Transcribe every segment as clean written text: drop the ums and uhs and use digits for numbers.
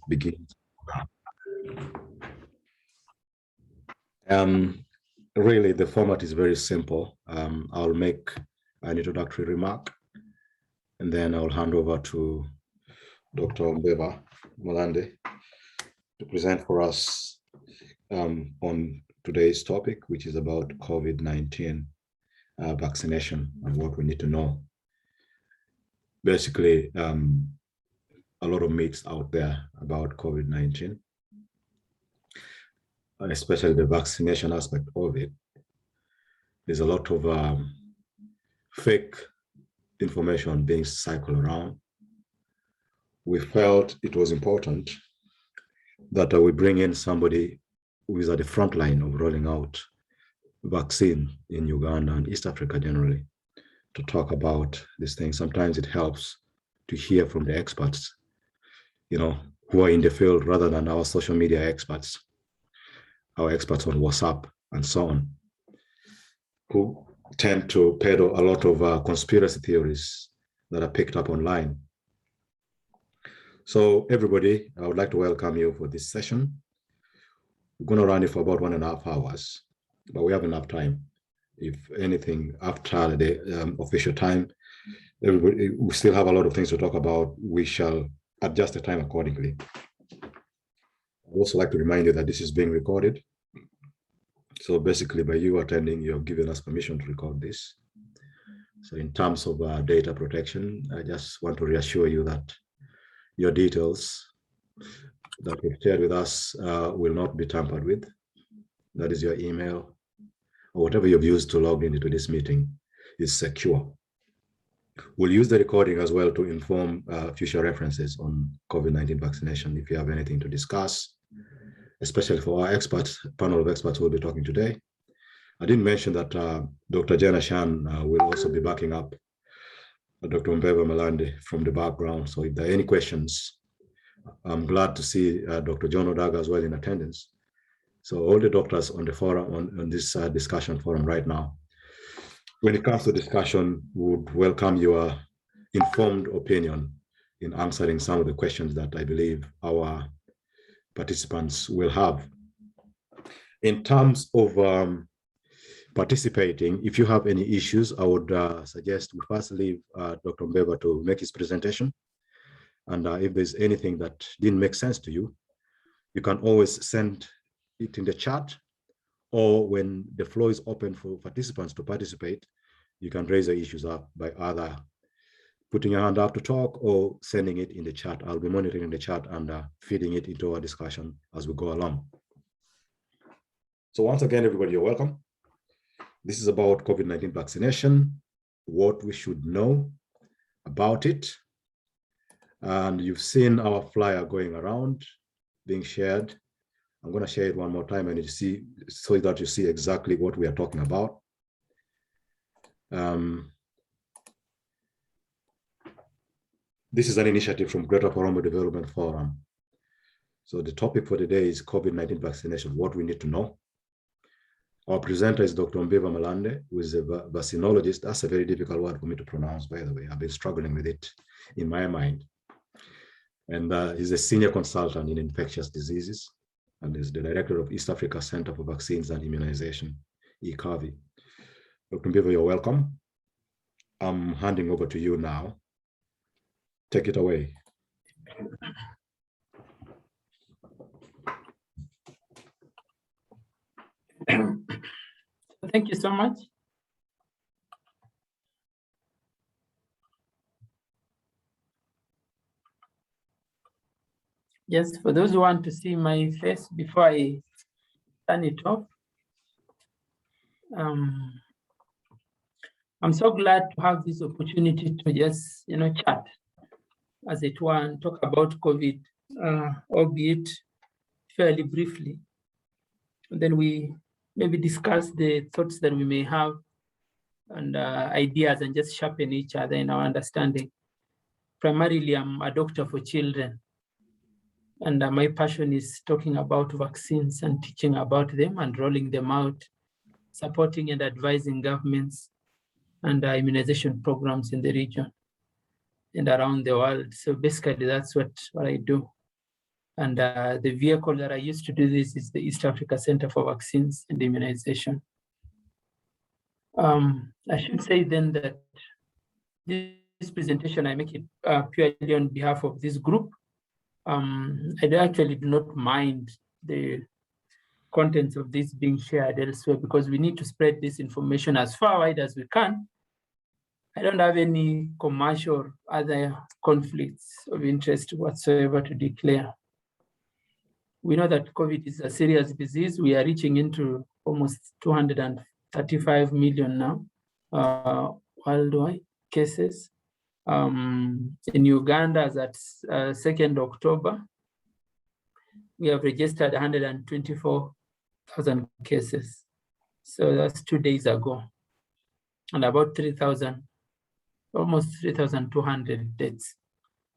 begins. Really, the format is very simple. I'll make an introductory remark, and then I'll hand over to Dr. Mbeva Malande to present for us on today's topic, which is about COVID-19 vaccination and what we need to know. Basically, a lot of myths out there about COVID-19, especially the vaccination aspect of it. There's a lot of fake information being cycled around. We felt it was important that we bring in somebody who is at the front line of rolling out vaccine in Uganda and East Africa generally to talk about this thing. Sometimes it helps to hear from the experts, who are in the field rather than our social media experts, our experts on WhatsApp and so on, who tend to peddle a lot of conspiracy theories that are picked up online. So everybody, I would like to welcome you for this session. We're going to run it for about 1.5 hours, but we have enough time. If anything, after the official time, we still have a lot of things to talk about. We shall adjust the time accordingly. I'd also like to remind you that this is being recorded. So basically, by you attending, you have given us permission to record this. So in terms of data protection, I just want to reassure you that your details that you've shared with us will not be tampered with. That is your email or whatever you've used to log into this meeting is secure. We'll use the recording as well to inform future references on COVID-19 vaccination if you have anything to discuss, especially for our experts, panel of experts who will be talking today. I didn't mention that Dr. Jenna Shan will also be backing up Dr. Mbeva Malande from the background. So if there are any questions, I'm glad to see Dr. John Odaga as well in attendance. So all the doctors on the forum, on this discussion forum right now, when it comes to discussion, we would welcome your informed opinion in answering some of the questions that I believe our participants will have. In terms of participating, if you have any issues, I would suggest we first leave Dr. Mbeva to make his presentation. And if there's anything that didn't make sense to you, you can always send it in the chat, or when the floor is open for participants to participate, you can raise the issues up by either putting your hand up to talk or sending it in the chat. I'll be monitoring the chat and feeding it into our discussion as we go along. So once again, everybody, you're welcome. This is about COVID-19 vaccination, what we should know about it. And you've seen our flyer going around, being shared. I'm going to share it one more time and you see, so that you see exactly what we are talking about. This is an initiative from Greater Parombo Development Forum. So the topic for today is COVID-19 vaccination, what we need to know. Our presenter is Dr. Mbeva Malande, who is a vaccinologist. That's a very difficult word for me to pronounce, by the way. I've been struggling with it in my mind. And he's a senior consultant in infectious diseases and is the director of East Africa Center for Vaccines and Immunization, ECAVI. Dr. Mbeva, you're welcome. I'm handing over to you now. Take it away. Thank you so much. Yes, for those who want to see my face before I turn it off, I'm so glad to have this opportunity to just, chat, as it were, and talk about COVID, albeit fairly briefly. And then we maybe discuss the thoughts that we may have and ideas and just sharpen each other in our understanding. Primarily, I'm a doctor for children. And my passion is talking about vaccines and teaching about them and rolling them out, supporting and advising governments and immunization programs in the region and around the world. So basically, that's what I do. And the vehicle that I used to do this is the East Africa Center for Vaccines and Immunization. I should say then that this presentation, I make it purely on behalf of this group. I actually do not mind the contents of this being shared elsewhere because we need to spread this information as far wide as we can. I don't have any commercial or other conflicts of interest whatsoever to declare. We know that COVID is a serious disease. We are reaching into almost 235 million now worldwide cases. In Uganda, as at 2nd October, we have registered 124,000 cases. So that's 2 days ago. And about 3,000, almost 3,200 deaths.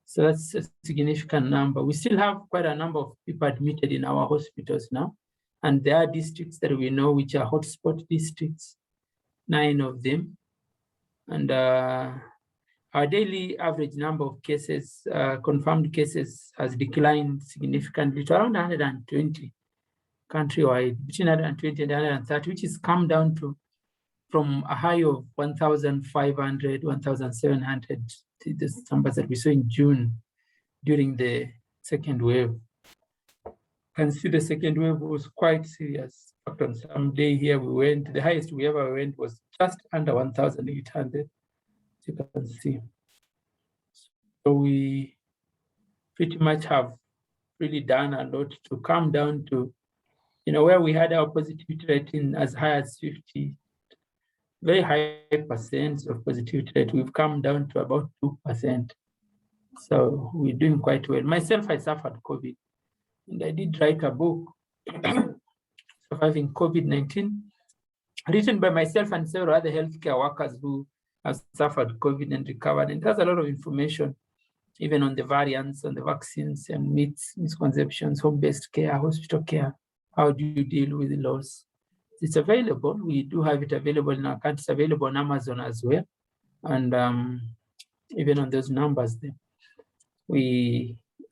So that's a significant number. We still have quite a number of people admitted in our hospitals now. And there are districts that we know which are hotspot districts, 9 of them. And our daily average number of cases, confirmed cases, has declined significantly to around 120 countrywide, between 120 and 130, which has come down to from a high of 1,500, 1,700, the numbers that we saw in June during the second wave. You can see the second wave was quite serious. On some day here we went, the highest we ever went was just under 1,800, you can see. So we pretty much have really done a lot to come down to, where we had our positivity rate in as high as 50, very high percent of positivity rate, we've come down to about 2%. So we're doing quite well. Myself, I suffered COVID, and I did write a book, Surviving COVID-19, written by myself and several other healthcare workers who have suffered COVID and recovered. And it has a lot of information, even on the variants, on the vaccines and myths, misconceptions, home-based care, hospital care. How do you deal with the loss? It's available. We do have it available in our country. It's available on Amazon as well. And even on those numbers there.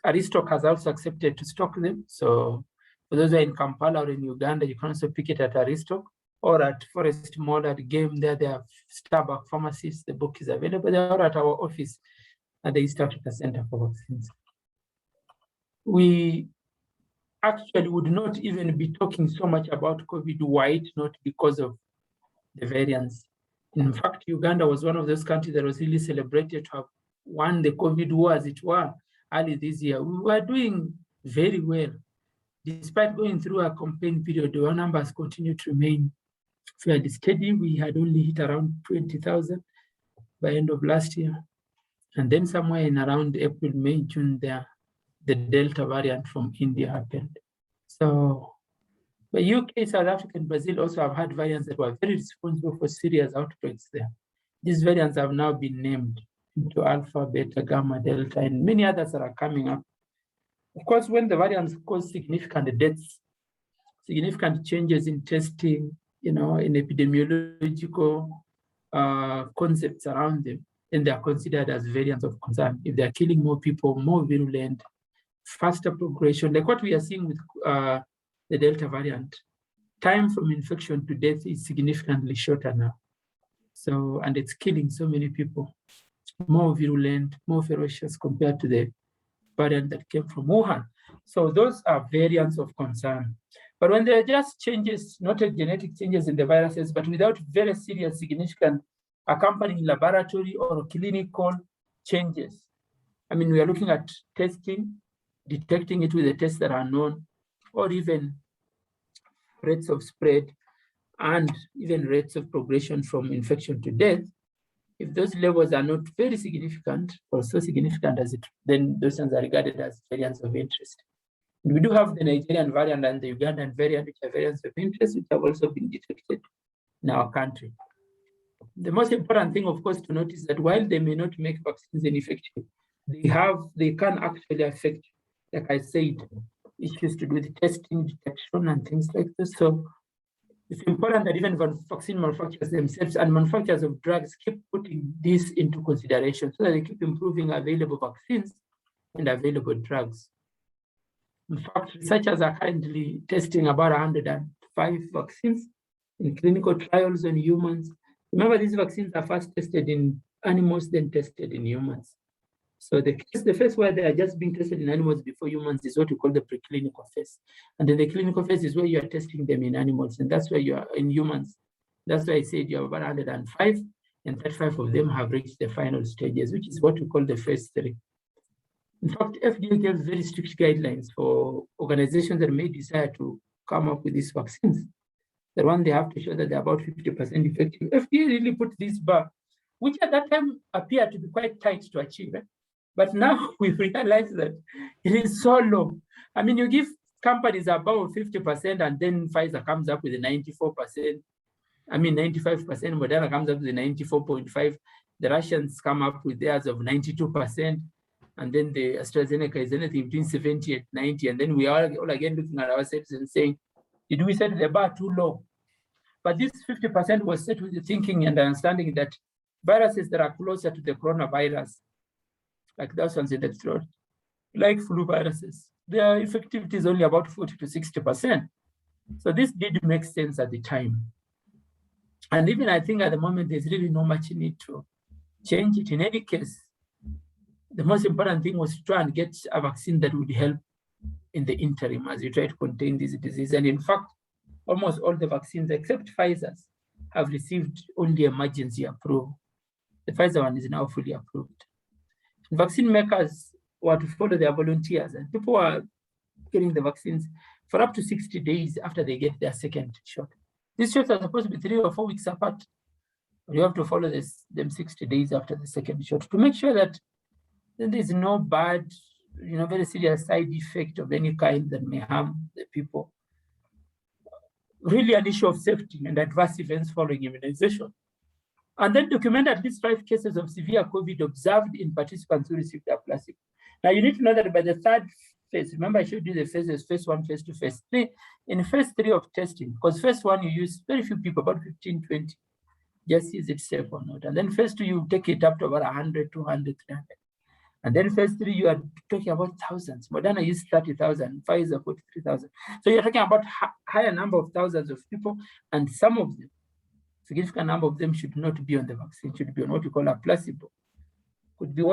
Aristoc has also accepted to stock them. So for those who are in Kampala or in Uganda, you can also pick it at Aristoc or at Forest Mall at Game. There they have Starbucks pharmacies. The book is available there, or at our office at the East Africa Center for Vaccines. We actually would not even be talking so much about COVID were it not because of the variants. In fact, Uganda was one of those countries that was really celebrated to have won the COVID war, as it were, early this year. We were doing very well. Despite going through a campaign period, our numbers continue to remain fairly steady. We had only hit around 20,000 by end of last year. And then somewhere in around April, May, June there, the Delta variant from India happened. So the UK, South Africa, and Brazil also have had variants that were very responsible for serious outbreaks there. These variants have now been named into Alpha, Beta, Gamma, Delta, and many others that are coming up. Of course, when the variants cause significant deaths, significant changes in testing, in epidemiological concepts around them, then they are considered as variants of concern. If they are killing more people, more virulent, faster progression, like what we are seeing with the Delta variant, time from infection to death is significantly shorter now. So, and it's killing so many people, more virulent, more ferocious compared to the variant that came from Wuhan. So those are variants of concern. But when there are just changes, not genetic changes in the viruses, but without very serious, significant accompanying laboratory or clinical changes, I mean, we are looking at testing, detecting it with the tests that are known, or even rates of spread and even rates of progression from infection to death. If those levels are not very significant or so significant as it, then those ones are regarded as variants of interest. And we do have the Nigerian variant and the Ugandan variant, which are variants of interest, which have also been detected in our country. The most important thing, of course, to note is that while they may not make vaccines ineffective, they can actually affect, like I said, issues to do with testing, detection, and things like this. So it's important that even vaccine manufacturers themselves and manufacturers of drugs keep putting this into consideration so that they keep improving available vaccines and available drugs. In fact, researchers are currently testing about 105 vaccines in clinical trials on humans. Remember, these vaccines are first tested in animals, then tested in humans. So the phase where they are just being tested in animals before humans is what we call the preclinical phase. And then the clinical phase is where you are testing them in animals, and that's where you are in humans. That's why I said you have about 105, and 35 of them have reached the final stages, which is what we call the phase 3. In fact, FDA gives very strict guidelines for organizations that may desire to come up with these vaccines. The one they have to show that they're about 50% effective. FDA really put this bar, which at that time appeared to be quite tight to achieve. But now we realize that it is so low. I mean, you give companies above 50%, and then Pfizer comes up with a 94%. I mean, 95%. Moderna comes up with a 94.5%. The Russians come up with theirs of 92%. And then the AstraZeneca is anything between 70 and 90. And then we are all again looking at ourselves and saying, did we set the bar too low? But this 50% was set with the thinking and understanding that viruses that are closer to the coronavirus, like those ones in the throat, like flu viruses, their effectivity is only about 40 to 60%. So this did make sense at the time. And even I think at the moment, there's really no much need to change it. In any case, the most important thing was to try and get a vaccine that would help in the interim as you try to contain this disease. And in fact, almost all the vaccines except Pfizer's have received only emergency approval. The Pfizer one is now fully approved. Vaccine makers were to follow their volunteers, and people are getting the vaccines for up to 60 days after they get their second shot. These shots are supposed to be 3 or 4 weeks apart. You have to follow them 60 days after the second shot to make sure that there is no bad, very serious side effect of any kind that may harm the people. Really an issue of safety and adverse events following immunization. And then document at least 5 cases of severe COVID observed in participants who received a placebo. Now you need to know that by the third phase, remember I showed you the phases, phase 1, phase 2, phase 3. In phase 3 of testing, because phase 1 you use very few people, about 15, 20, just is it safe or not. And then phase 2 you take it up to about 100, 200, 300. And then phase 3 you are talking about thousands. Moderna used 30,000, Pfizer 43,000. So you're talking about higher number of thousands of people, and some of them, significant number of them should not be on the vaccine, should be on what we call a placebo. Could be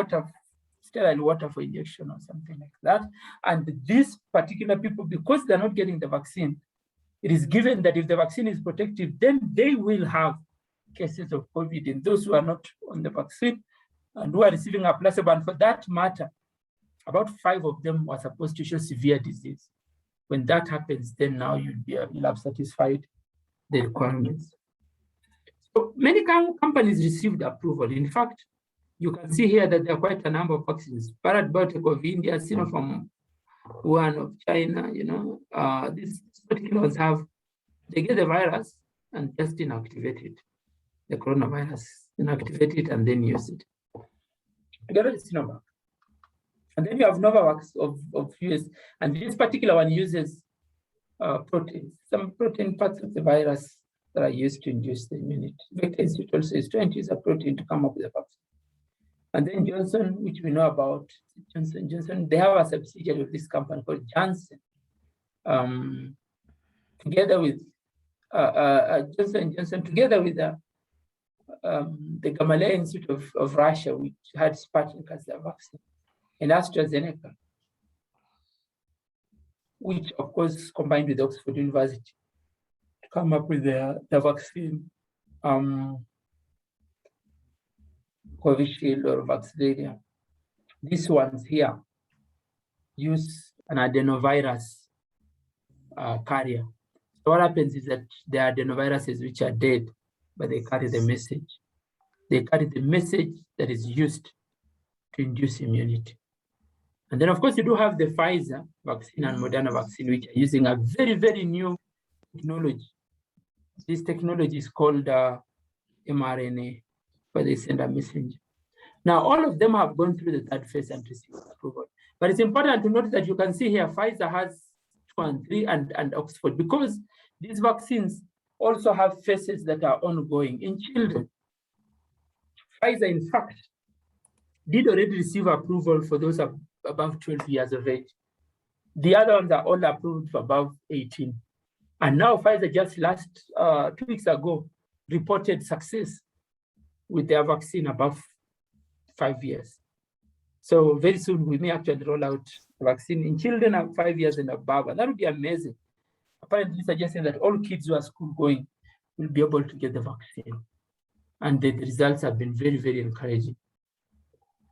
sterile water for injection or something like that. And these particular people, because they're not getting the vaccine, it is given that if the vaccine is protective, then they will have cases of COVID in those who are not on the vaccine and who are receiving a placebo. And for that matter, about 5 of them were supposed to show severe disease. When that happens, then now you'll have satisfied the requirements. So many companies received approval. In fact, you can see here that there are quite a number of vaccines. Bharat Biotech of India, Sinopharm Wuhan of China, these particular ones they get the virus and just inactivate it, the coronavirus, inactivate it and then use it. Together with Sinovac. And then you have Novavax of US, and this particular one uses proteins, some protein parts of the virus that are used to induce the immunity. Vector Institute also is trying to use a protein to come up with a vaccine. And then Johnson, which we know about, Johnson, they have a subsidiary of this company called Janssen, together with Johnson, together with the Gamaleya Institute of Russia, which had Sputnik as their vaccine, and AstraZeneca, which of course combined with Oxford University to come up with the vaccine, Covishield or Vaxzevria. These ones here use an adenovirus carrier. So what happens is that the adenoviruses which are dead, but they carry the message. They carry the message that is used to induce immunity. And then, of course, you do have the Pfizer vaccine and Moderna vaccine, which are using a very, very new technology. This technology is called mRNA, where they send a messenger. Now, all of them have gone through the third phase and received approval. But it's important to note that you can see here, Pfizer has 2 and 3 and Oxford, because these vaccines also have phases that are ongoing in children. Pfizer, in fact, did already receive approval for those above 12 years of age. The other ones are all approved for above 18. And now Pfizer just 2 weeks ago reported success with their vaccine above 5 years. So very soon we may actually roll out the vaccine in children of 5 years and above, and that would be amazing. Apparently suggesting that all kids who are school going will be able to get the vaccine. And the results have been very, very encouraging.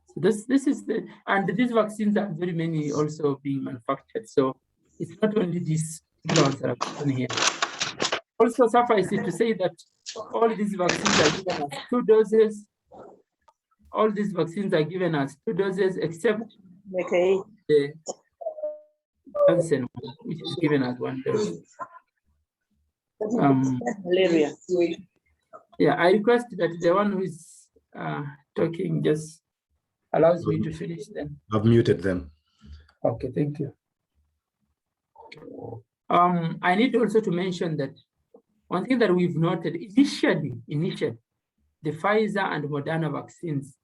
So this is and these vaccines are very many also being manufactured. So it's not only these ones that are shown here. Also suffice it to say that all these vaccines are given as 2 doses. All these vaccines are given as 2 doses, except the Johnson one, which is given as 1 dose. Malaria. Yeah, I request that the one who is talking just allows me to finish then. I've muted them. Okay, thank you. I need also to mention that one thing that we've noted initially, the Pfizer and Moderna vaccines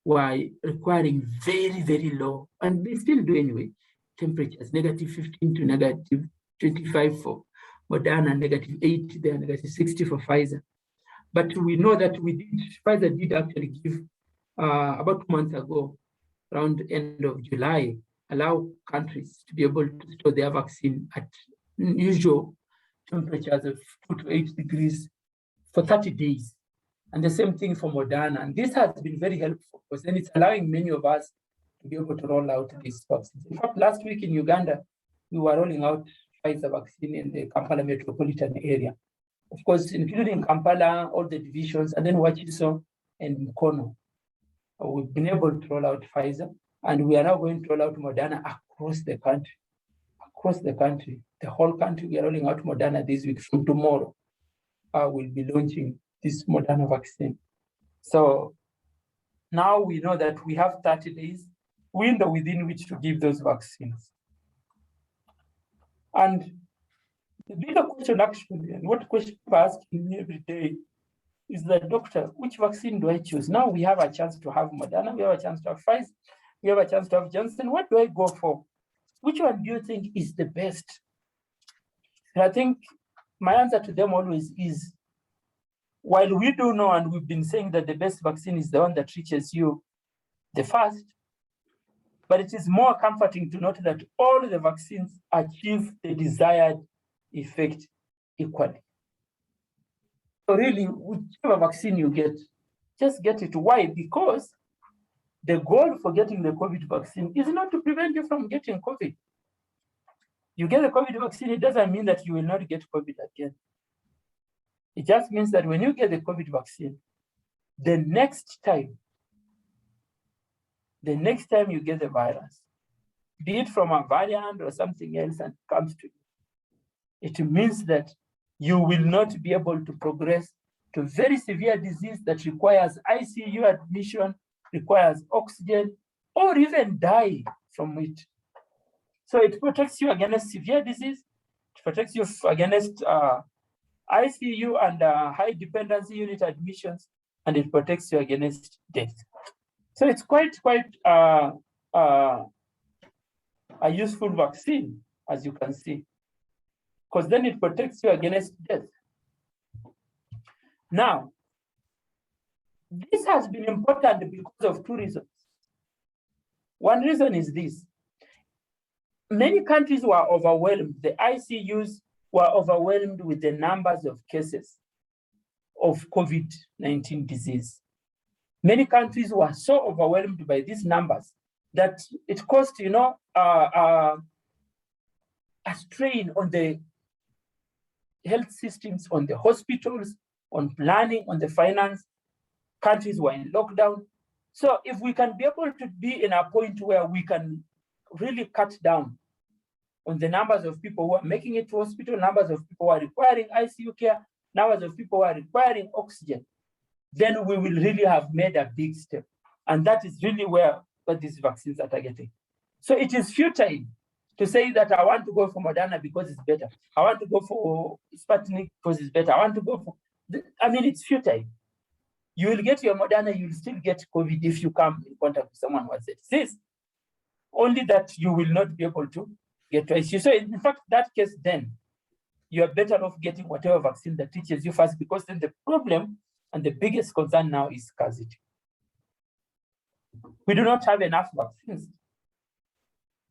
were requiring very, very low, and they still do anyway, temperatures, -15 to -25 for Moderna, -80 there, -60 for Pfizer. But we know that Pfizer did actually give, about 2 months ago, around the end of July, allow countries to be able to store their vaccine at usual temperatures of 2 to 8 degrees for 30 days. And the same thing for Moderna. And this has been very helpful because then it's allowing many of us to be able to roll out these vaccines. In fact, last week in Uganda, we were rolling out Pfizer vaccine in the Kampala metropolitan area. Of course, including Kampala, all the divisions, and then Wachiso and Mukono. We've been able to roll out Pfizer, and we are now going to roll out Moderna across the country. Across the country, the whole country, we are rolling out Moderna this week. From tomorrow, we'll be launching this Moderna vaccine. So now we know that we have 30 days window within which to give those vaccines. And the bigger question actually, and what question people are asking me every day is that, doctor, which vaccine do I choose? Now we have a chance to have Moderna, we have a chance to have Pfizer, we have a chance to have Johnson. What do I go for? Which one do you think is the best? And I think my answer to them always is, while we do know, and we've been saying that the best vaccine is the one that reaches you the first, but it is more comforting to note that all the vaccines achieve the desired effect equally. So really, whichever vaccine you get, just get it. Why? Because the goal for getting the COVID vaccine is not to prevent you from getting COVID. You get the COVID vaccine, it doesn't mean that you will not get COVID again. It just means that when you get the COVID vaccine, the next time you get the virus, be it from a variant or something else and comes to you, it means that you will not be able to progress to very severe disease that requires ICU admission, requires oxygen, or even die from it. So it protects you against severe disease, it protects you against ICU and high dependency unit admissions, and it protects you against death. So it's quite a useful vaccine, as you can see, because then it protects you against death. Now, this has been important because of 2 reasons. One reason is this. Many countries were overwhelmed. The ICUs were overwhelmed with the numbers of cases of COVID-19 disease. Many countries were so overwhelmed by these numbers that it caused, a strain on the health systems, on the hospitals, on planning, on the finance. Countries were in lockdown. So if we can be able to be in a point where we can really cut down on the numbers of people who are making it to hospital, numbers of people who are requiring ICU care, numbers of people who are requiring oxygen, then we will really have made a big step. And that is really where these vaccines are targeting. So it is futile to say that I want to go for Moderna because it's better. I want to go for Sputnik because it's better. I want to go for, it's futile. You will get your Moderna, you will still get COVID if you come in contact with someone who has the disease. Only that you will not be able to get twice. So in fact, that case, then you are better off getting whatever vaccine that teaches you first, because then the problem and the biggest concern now is scarcity. We do not have enough vaccines.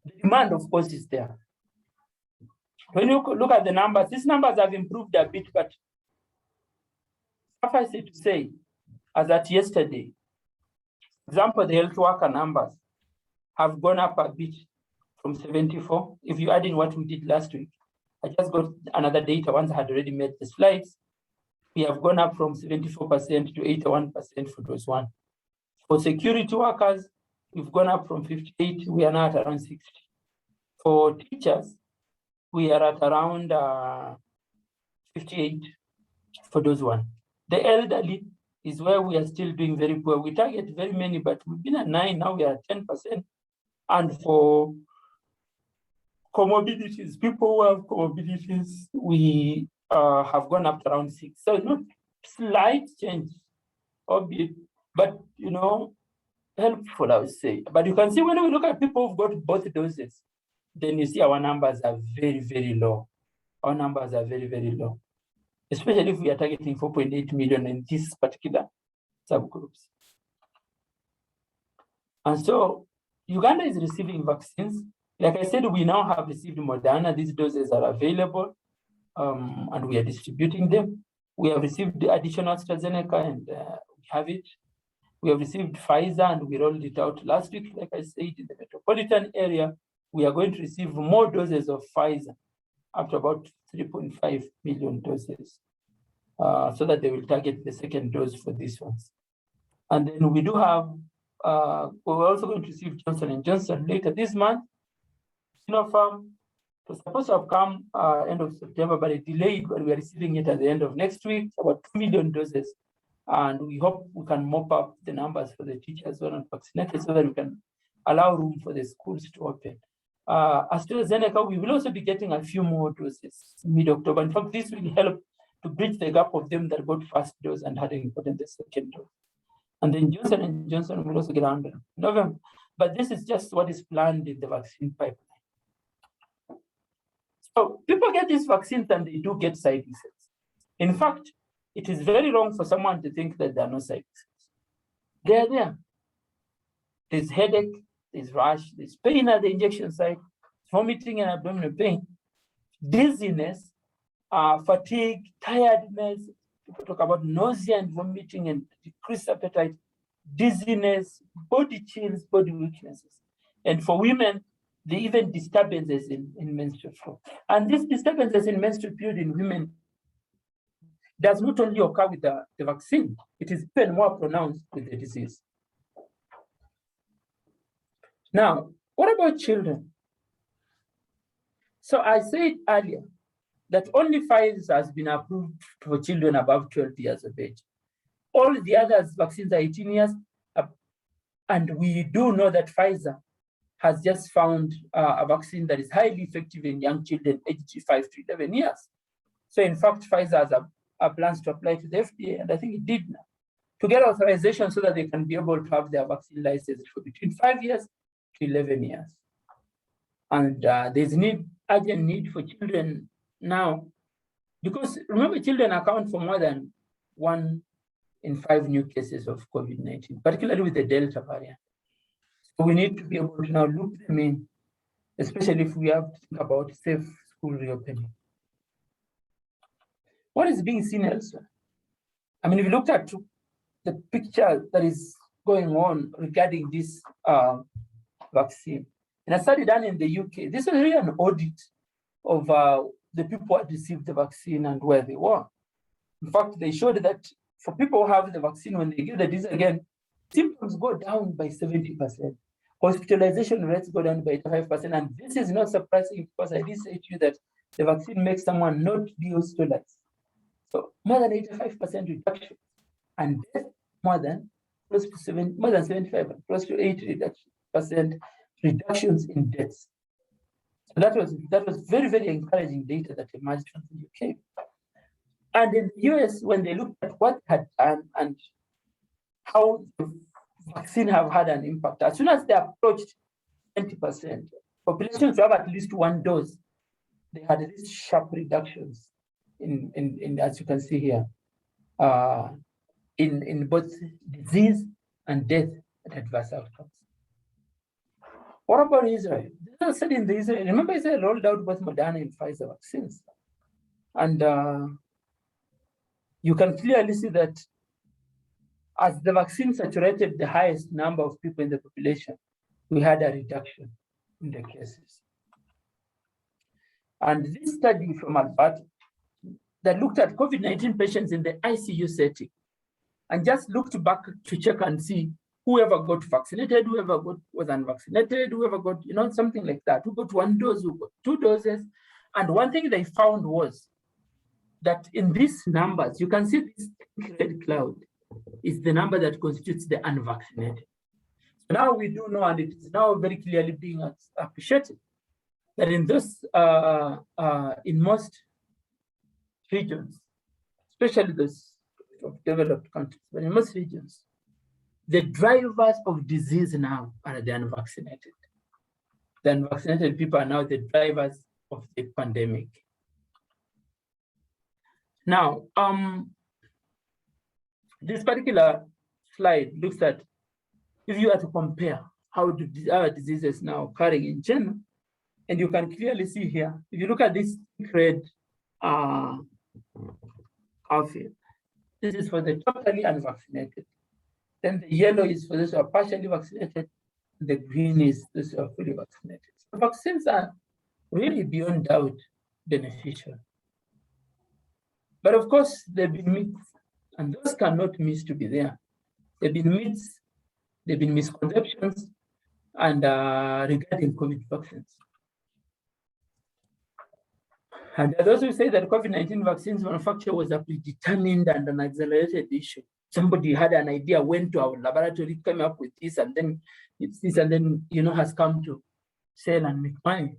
The demand, of course, is there. When you look at the numbers, these numbers have improved a bit, but suffice it to say, as at yesterday, for example, the health worker numbers have gone up a bit from 74. If you add in what we did last week, I just got another data once I had already made the slides. We have gone up from 74% to 81% for those one. For security workers, we've gone up from 58, we are now at around 60. For teachers, we are at around 58 for those one. The elderly is where we are still doing very poor. We target very many, but we've been at 9, now we are at 10%. And for comorbidities, people who have comorbidities, we have gone up to around 6. So not slight change, albeit, but helpful, I would say. But you can see when we look at people who've got both doses, then you see our numbers are very, very low. Our numbers are very, very low, especially if we are targeting 4.8 million in these particular subgroups. And so Uganda is receiving vaccines. Like I said, we now have received Moderna. These doses are available, and we are distributing them. We have received the additional AstraZeneca, and we have it. We have received Pfizer, and we rolled it out last week. Like I said, in the metropolitan area, we are going to receive more doses of Pfizer, up to about 3.5 million doses, so that they will target the second dose for these ones. And then we do have, we're also going to receive Johnson & Johnson later this month. Sinopharm was supposed to have come end of September, but it delayed, but we are receiving it at the end of next week, about 2 million doses. And we hope we can mop up the numbers for the teachers who are not vaccinated so that we can allow room for the schools to open. AstraZeneca, we will also be getting a few more doses mid-October. In fact, this will help to bridge the gap of them that got first dose and hadn't gotten the second dose. And then Johnson & Johnson will also get under November. But this is just what is planned in the vaccine pipeline. So people get these vaccines and they do get side effects. In fact, it is very wrong for someone to think that there are no side effects. They are there. There's headache, there's rash, there's pain at the injection site, vomiting and abdominal pain, dizziness, fatigue, tiredness. People talk about nausea and vomiting and decreased appetite, dizziness, body chills, body weaknesses. And for women, the even disturbances in menstrual flow. And these disturbances in menstrual period in women does not only occur with the vaccine, it is even more pronounced with the disease. Now, what about children? So I said earlier that only Pfizer has been approved for children above 12 years of age. All the other vaccines are 18 years, and we do know that Pfizer has just found a vaccine that is highly effective in young children aged 5 to 11 years. So in fact, Pfizer has a plans to apply to the FDA, and I think it did now, to get authorization so that they can be able to have their vaccine license for between 5 years to 11 years. And there's urgent need for children now, because remember, children account for more than 1 in 5 new cases of COVID-19, particularly with the Delta variant. So we need to be able to now loop them in, especially if we have to think about safe school reopening. What is being seen elsewhere? I mean, if you looked at the picture that is going on regarding this vaccine, in a study done in the UK, this was really an audit of the people who had received the vaccine and where they were. In fact, they showed that for people who have the vaccine, when they give the disease again, symptoms go down by 70%. Hospitalization rates go down by 85%. And this is not surprising because I did say to you that the vaccine makes someone not be hospitalized. So more than 85% reduction, and death more than 75, close to 80% reductions in deaths. So that was very, very encouraging data that emerged from the UK. And in the US, when they looked at what had done and how the vaccine have had an impact, as soon as they approached 20%, populations who have at least one dose, they had these sharp reductions in as you can see here, in both disease and death and adverse outcomes. What about Israel? They said in the Israel, remember Israel rolled out both Moderna and Pfizer vaccines. And you can clearly see that as the vaccine saturated the highest number of people in the population, we had a reduction in the cases. And this study from Alberta that looked at COVID-19 patients in the ICU setting and just looked back to check and see whoever got vaccinated, whoever was unvaccinated, whoever got, something like that, who got one dose, who got two doses. And one thing they found was that in these numbers, you can see this red cloud is the number that constitutes the unvaccinated. So now we do know, and it is now very clearly being appreciated, that in this, in most regions, especially those of developed countries, but in most regions, the drivers of disease now are the unvaccinated. The unvaccinated people are now the drivers of the pandemic. Now, this particular slide looks at if you are to compare how our diseases now occurring in general, and you can clearly see here, if you look at this red outfit, this is for the totally unvaccinated. Then the yellow is for those who are partially vaccinated. The green is those who are fully vaccinated. So vaccines are really beyond doubt beneficial. But of course, they've been myths, and those cannot miss to be there. They've been myths, they've been misconceptions, and regarding COVID vaccines. And there are those who say that COVID-19 vaccines manufacture was a predetermined and an accelerated issue. Somebody had an idea, went to our laboratory, came up with this, and then it's this, and then has come to sell and make money.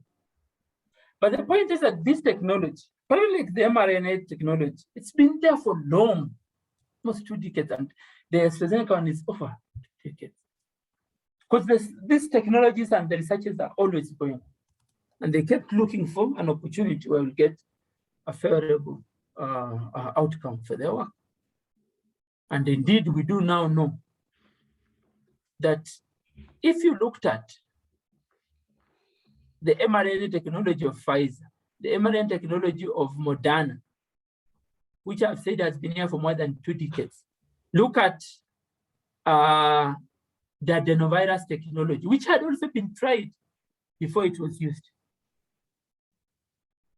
But the point is that this technology, probably like the mRNA technology, it's been there for long, almost 2 decades, and the AstraZeneca one is over 2 decades. Because these technologies and the researchers are always going, and they kept looking for an opportunity where we'll get a favorable outcome for their work. And indeed, we do now know that if you looked at the mRNA technology of Pfizer, the mRNA technology of Moderna, which I've said has been here for more than 2 decades, look at the adenovirus technology, which had also been tried before it was used.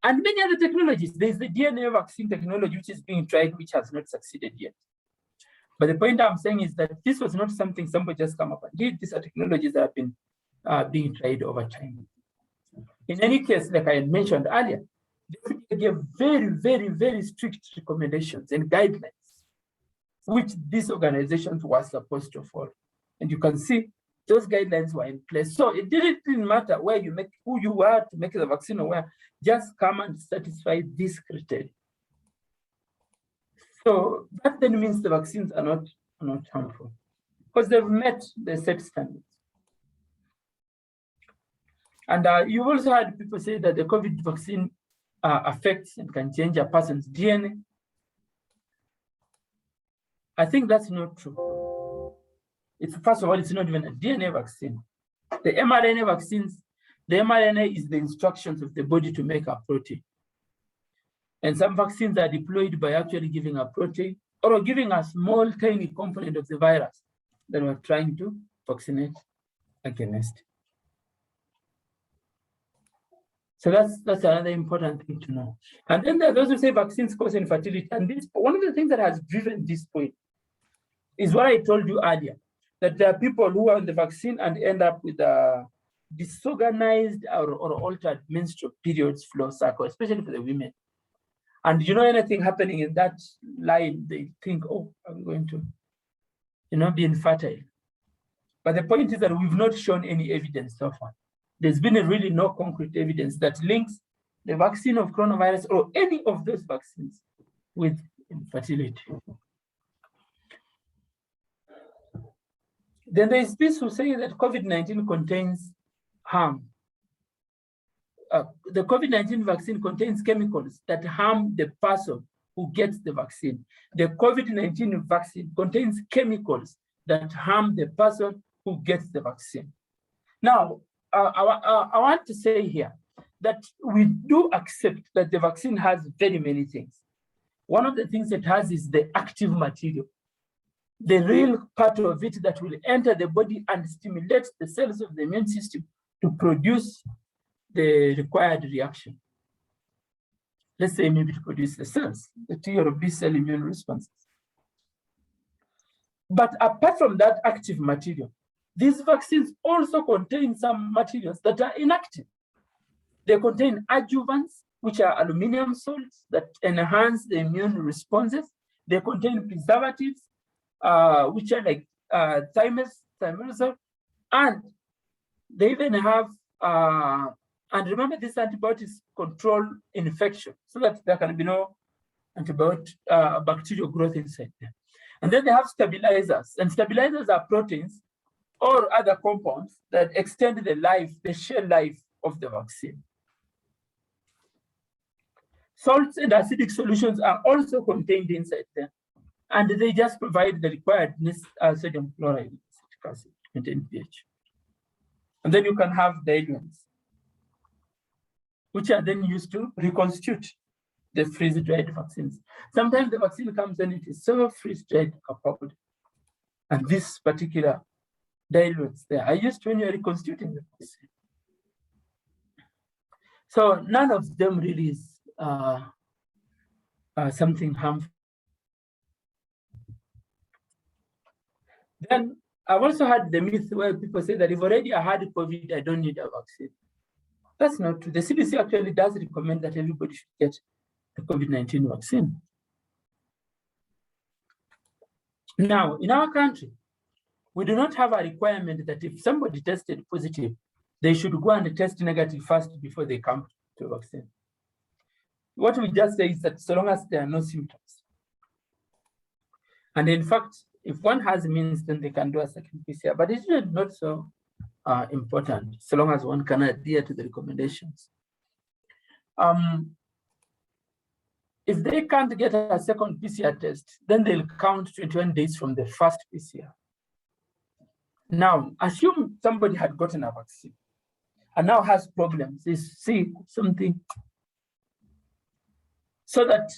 And many other technologies. There's the DNA vaccine technology, which is being tried, which has not succeeded yet. But the point I'm saying is that this was not something somebody just come up and did. These are technologies that have been being tried over time. In any case, like I had mentioned earlier, they gave very, very, very strict recommendations and guidelines, which these organizations were supposed to follow. And you can see those guidelines were in place. So it didn't matter where you make, who you were to make the vaccine or where, just come and satisfy this criteria. So that then means the vaccines are not harmful because they've met the set standards. And you've also had people say that the COVID vaccine affects and can change a person's DNA. I think that's not true. First of all, it's not even a DNA vaccine. The mRNA vaccines, the mRNA is the instructions of the body to make a protein. And some vaccines are deployed by actually giving a protein or giving a small, tiny component of the virus that we're trying to vaccinate against. So that's another important thing to know. And then there are those who say vaccines cause infertility. And this, one of the things that has driven this point is what I told you earlier, that there are people who are on the vaccine and end up with a disorganized or altered menstrual periods flow cycle, especially for the women. And anything happening in that line, they think, oh, I'm going to, be infertile. But the point is that we've not shown any evidence so far. There's been really no concrete evidence that links the vaccine of coronavirus or any of those vaccines with infertility. Then there's this who say that COVID-19 contains harm the COVID-19 vaccine contains chemicals that harm the person who gets the vaccine. The COVID-19 vaccine contains chemicals that harm the person who gets the vaccine. Now, I want to say here that we do accept that the vaccine has very many things. One of the things it has is the active material, the real part of it that will enter the body and stimulate the cells of the immune system to produce the required reaction. Let's say maybe to produce the cells, the T or B cell immune responses. But apart from that active material, these vaccines also contain some materials that are inactive. They contain adjuvants, which are aluminum salts that enhance the immune responses. They contain preservatives, which are like thimerosal, and they even have, and remember, these antibiotics control infection so that there can be no bacterial growth inside them. And then they have stabilizers, and stabilizers are proteins or other compounds that extend the shelf life of the vaccine. Salts and acidic solutions are also contained inside them, and they just provide the required sodium chloride, acetic acid, contain pH. And then you can have diluents, which are then used to reconstitute the freeze-dried vaccines. Sometimes the vaccine comes and it is so freeze-dried powder. And this particular diluents there are used when you're reconstituting the vaccine. So none of them really is something harmful. Then I've also had the myth where people say that if already I had COVID, I don't need a vaccine. That's not true. The CDC actually does recommend that everybody should get the COVID-19 vaccine. Now, in our country, we do not have a requirement that if somebody tested positive, they should go and test negative first before they come to vaccine. What we just say is that so long as there are no symptoms. And in fact, if one has means, then they can do a second PCR, but it's not so important, so long as one can adhere to the recommendations. If they can't get a second PCR test, then they'll count 21 days from the first PCR. Now, assume somebody had gotten a vaccine and now has problems, is sick, something, so that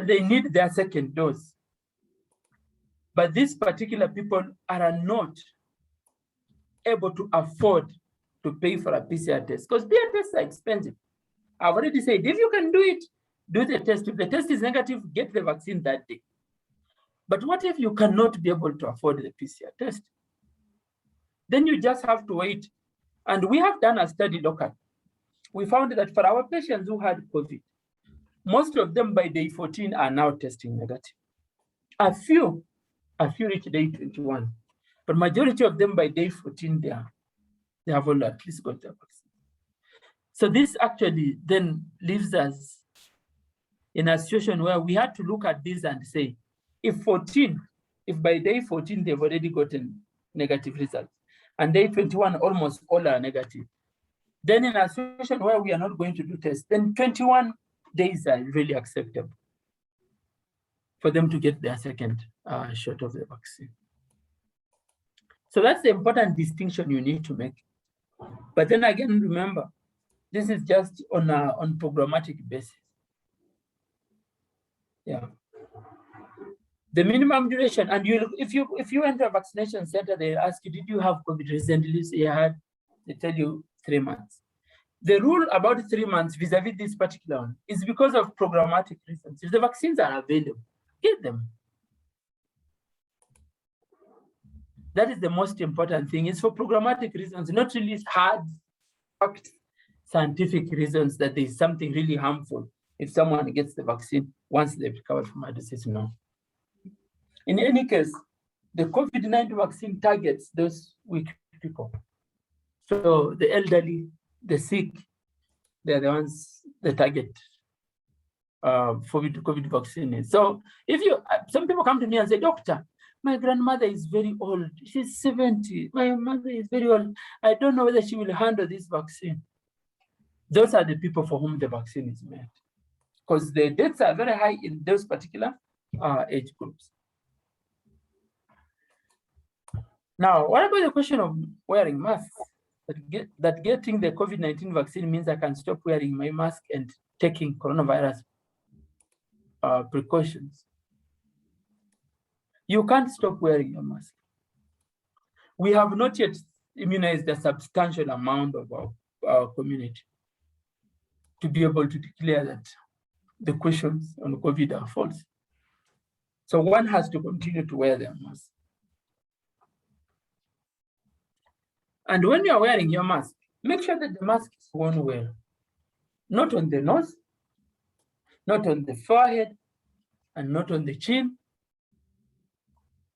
they need their second dose. But these particular people are not able to afford to pay for a PCR test because PCR tests are expensive. I've already said, if you can do it, do the test. If the test is negative, get the vaccine that day. But what if you cannot be able to afford the PCR test? Then you just have to wait. And we have done a study locally. We found that for our patients who had COVID, most of them by day 14 are now testing negative. A few reach day 21, but majority of them by day 14, they have all at least got the vaccine. So this actually then leaves us in a situation where we had to look at this and say, if by day 14 they've already gotten negative results, and day 21 almost all are negative, then in a situation where we are not going to do tests, then 21 days are really acceptable for them to get their second shot of the vaccine. So that's the important distinction you need to make. But then again, remember, this is just on programmatic basis. Yeah. The minimum duration, and if you enter a vaccination center, they ask you, did you have COVID recently? So you had, they tell you 3 months. The rule about 3 months vis-a-vis this particular one is because of programmatic reasons. If the vaccines are available, get them. That is the most important thing. It's for programmatic reasons, not really hard, fact, scientific reasons that there's something really harmful if someone gets the vaccine once they've recovered from a disease. No. In any case, the COVID-19 vaccine targets those weak people. So the elderly, the sick, they're the ones the target for COVID vaccine is. So if some people come to me and say, doctor, my grandmother is very old. She's 70. My mother is very old. I don't know whether she will handle this vaccine. Those are the people for whom the vaccine is made, because the deaths are very high in those particular age groups. Now, what about the question of wearing masks? That getting the COVID-19 vaccine means I can stop wearing my mask and taking coronavirus precautions. You can't stop wearing your mask. We have not yet immunized a substantial amount of our community to be able to declare that the questions on COVID are false. So one has to continue to wear their mask. And when you're wearing your mask, make sure that the mask is worn well. Not on the nose, not on the forehead, and not on the chin.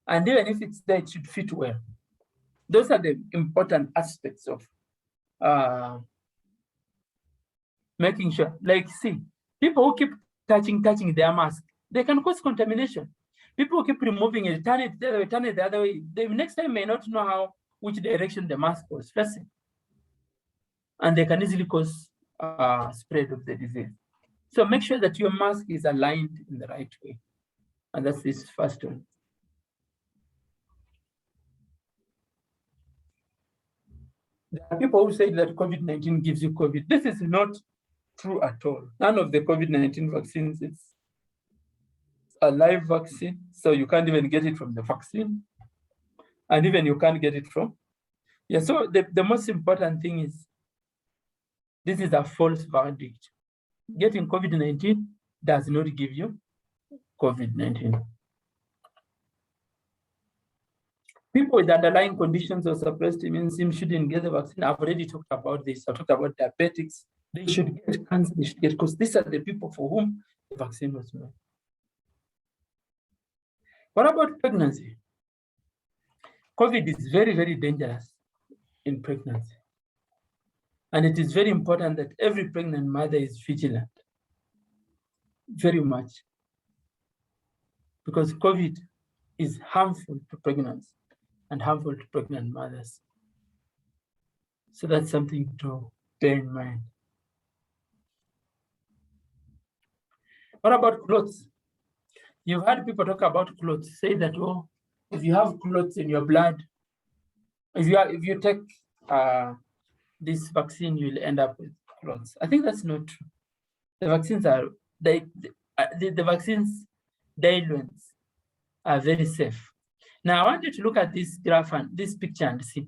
And even if it's there, it should fit well. Those are the important aspects of making sure. Like, see, people who keep touching their mask, they can cause contamination. People who keep removing it, turn it the other way, they next time may not know which direction the mask was facing. And they can easily cause spread of the disease. So make sure that your mask is aligned in the right way. And that's this first one. There are people who say that COVID-19 gives you COVID. This is not true at all. None of the COVID-19 vaccines is a live vaccine, so you can't even get it from the vaccine. And even you can't get it from. Yeah, so the most important thing is this is a false verdict. Getting COVID-19 does not give you COVID-19. People with underlying conditions or suppressed immune system shouldn't get the vaccine. I've already talked about this. I've talked about diabetics. They should get cancer. They should get, because these are the people for whom the vaccine was made. What about pregnancy? COVID is very, very dangerous in pregnancy. And it is very important that every pregnant mother is vigilant, very much, because COVID is harmful to pregnancy and harmful to pregnant mothers. So that's something to bear in mind. What about clothes? You've heard people talk about clothes, say that, oh, if you have clothes in your blood, if you take this vaccine, you will end up with clots. I think that's not true. The vaccines are, the vaccines diluents are very safe. Now, I want you to look at this graph and this picture and see.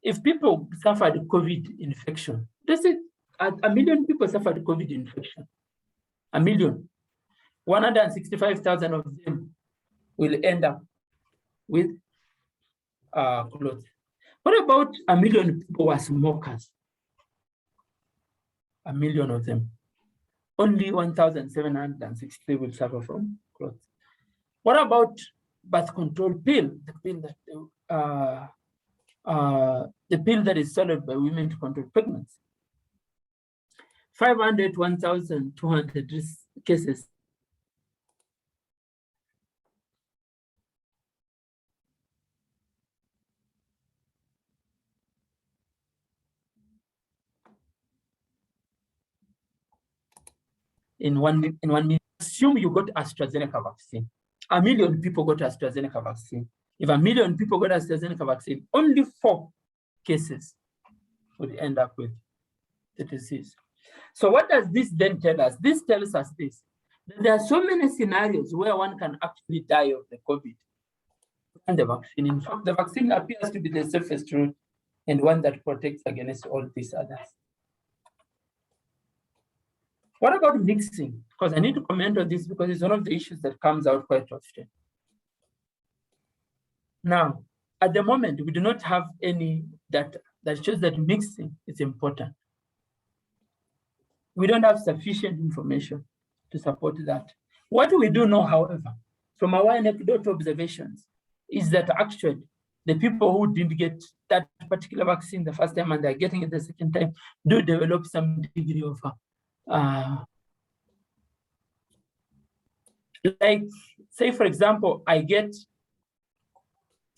If people suffered COVID infection, let's say 1 million people suffered COVID infection, 1 million, 165,000 of them will end up with clots. What about 1 million people who are smokers? 1 million of them. Only 1,760 will suffer from clots. What about birth control pill? The pill that is sold by women to control pregnancy. 500 to 1,200 cases. In one minute, assume you got AstraZeneca vaccine. 1 million people got AstraZeneca vaccine. If 1 million people got AstraZeneca vaccine, only 4 cases would end up with the disease. So what does this then tell us? This tells us this, that there are so many scenarios where one can actually die of the COVID and the vaccine. In fact, the vaccine appears to be the safest route and one that protects against all these others. What about mixing? Because I need to comment on this because it's one of the issues that comes out quite often. Now, at the moment, we do not have any data that shows that mixing is important. We don't have sufficient information to support that. What we do know, however, from our anecdotal observations, is that actually the people who didn't get that particular vaccine the first time and they're getting it the second time do develop some degree of like, say, for example, I get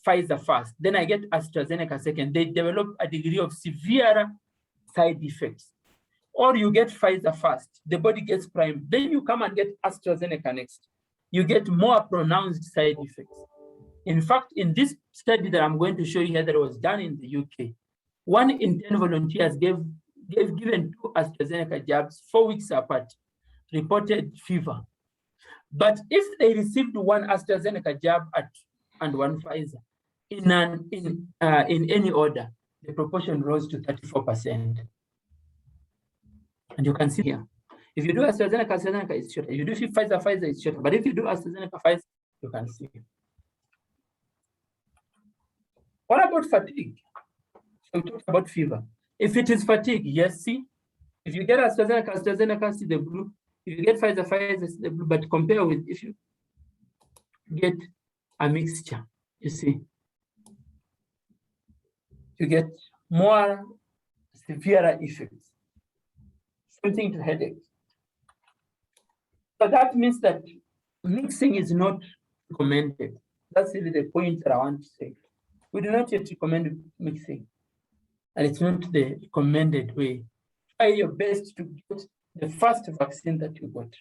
Pfizer first, then I get AstraZeneca second, they develop a degree of severe side effects. Or you get Pfizer first, the body gets primed, then you come and get AstraZeneca next. You get more pronounced side effects. In fact, in this study that I'm going to show you here that was done in the UK, 1 in 10 volunteers given 2 AstraZeneca jabs 4 weeks apart, reported fever. But if they received 1 AstraZeneca jab and 1 Pfizer, in any order, the proportion rose to 34%. And you can see here, if you do AstraZeneca, it's shorter. If you do Pfizer, it's shorter. But if you do AstraZeneca, Pfizer, you can see. What about fatigue? So we talked about fever. If it is fatigue, yes, see. If you get AstraZeneca, see the blue. If you get Pfizer, see the blue. But compare with if you get a mixture, you see. You get more severe effects. Something to headache. So that means that mixing is not recommended. That's really the point that I want to say. We do not yet recommend mixing, and it's not the recommended way. Try your best to get the first vaccine that you got.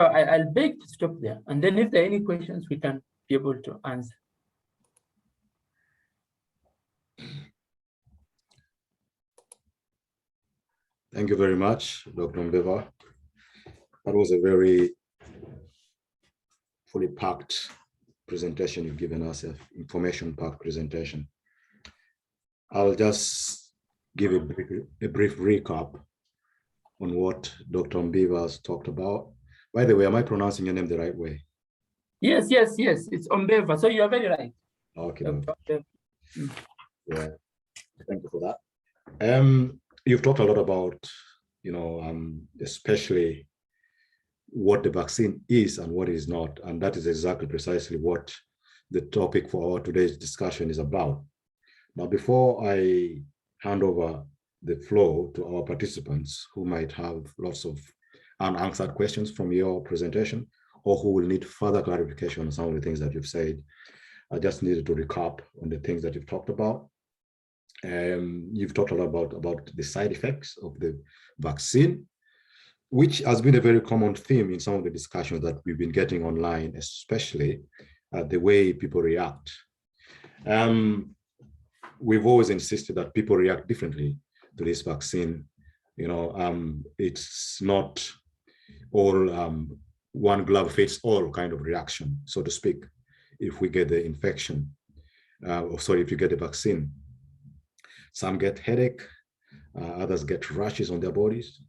So I'll beg to stop there, and then if there are any questions, we can be able to answer. Thank you very much, Dr. Mbeva. That was a very fully packed presentation you've given us, an information-packed presentation. I'll just give a brief recap on what Dr. Mbeva has talked about. By the way, am I pronouncing your name the right way? Yes, it's Mbeva, so you are very right. Okay. Yeah, thank you for that. You've talked a lot about, especially what the vaccine is and what is not, and that is exactly precisely what the topic for our today's discussion is about. Now, before I hand over the floor to our participants who might have lots of unanswered questions from your presentation or who will need further clarification on some of the things that you've said, I just needed to recap on the things that you've talked about. You've talked a lot about the side effects of the vaccine, which has been a very common theme in some of the discussions that we've been getting online, especially the way people react. We've always insisted that people react differently to this vaccine. It's not all one glove fits all kind of reaction, so to speak, if we get the infection, if you get the vaccine. Some get headache, others get rashes on their bodies.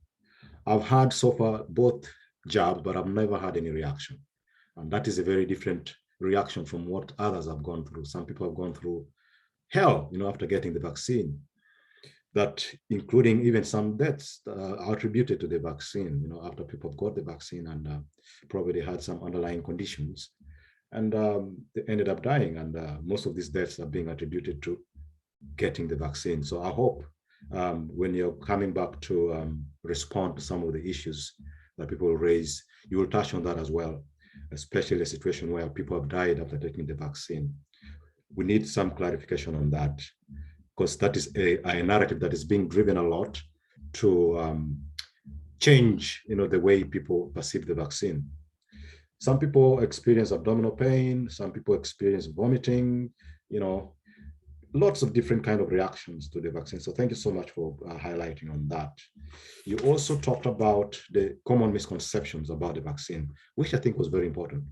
I've had so far both jabs, but I've never had any reaction. And that is a very different reaction from what others have gone through. Some people have gone through hell, after getting the vaccine, that including even some deaths are attributed to the vaccine, after people have got the vaccine and probably had some underlying conditions and they ended up dying. And most of these deaths are being attributed to getting the vaccine. So I hope when you're coming back to respond to some of the issues that people raise, you will touch on that as well, especially a situation where people have died after taking the vaccine. We need some clarification on that, because that is a narrative that is being driven a lot to change, the way people perceive the vaccine. Some people experience abdominal pain, some people experience vomiting, lots of different kind of reactions to the vaccine. So thank you so much for highlighting on that. You also talked about the common misconceptions about the vaccine, which I think was very important.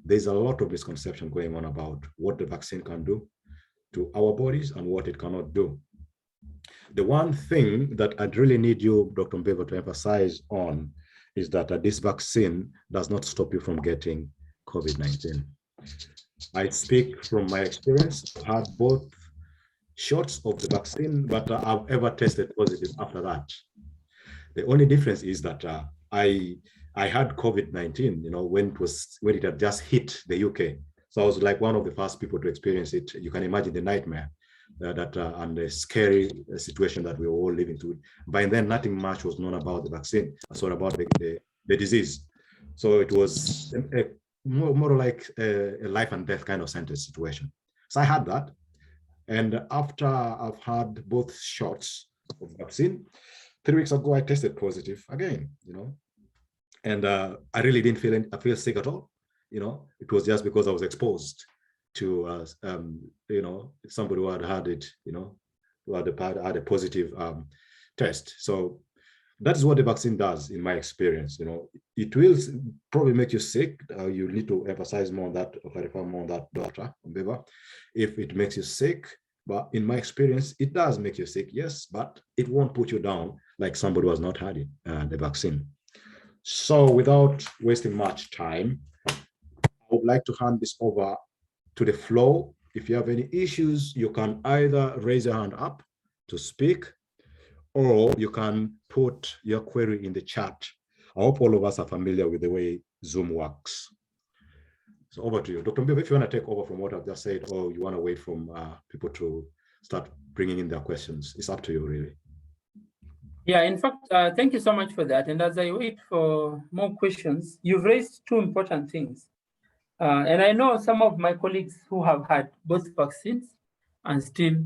There's a lot of misconception going on about what the vaccine can do to our bodies and what it cannot do. The one thing that I'd really need you, Dr. Mbeva, to emphasize on is that this vaccine does not stop you from getting COVID-19. I speak from my experience. I've had both shots of the vaccine, but I've ever tested positive after that. The only difference is that I had COVID-19, when it had just hit the UK. So I was like one of the first people to experience it. You can imagine the nightmare and the scary situation that we were all living through. By then, nothing much was known about the vaccine, about the disease. So it was more like a life and death kind of sentence situation. So I had that. And after I've had both shots of vaccine, 3 weeks ago, I tested positive again, and I really didn't I feel sick at all. It was just because I was exposed to, somebody who had it, who had a positive test. So that's what the vaccine does, in my experience. It will probably make you sick. You need to emphasize more on that, or clarify more on that, Dr. Mbeba, if it makes you sick. But in my experience, it does make you sick, yes, but it won't put you down like somebody who has not had it, the vaccine. So without wasting much time, I would like to hand this over to the floor. If you have any issues, you can either raise your hand up to speak, or you can put your query in the chat. I hope all of us are familiar with the way Zoom works. So over to you. Dr. Mbeba, if you want to take over from what I've just said, or you want to wait for people to start bringing in their questions, it's up to you, really. Yeah, in fact, thank you so much for that. And as I wait for more questions, you've raised two important things. And I know some of my colleagues who have had both vaccines and still,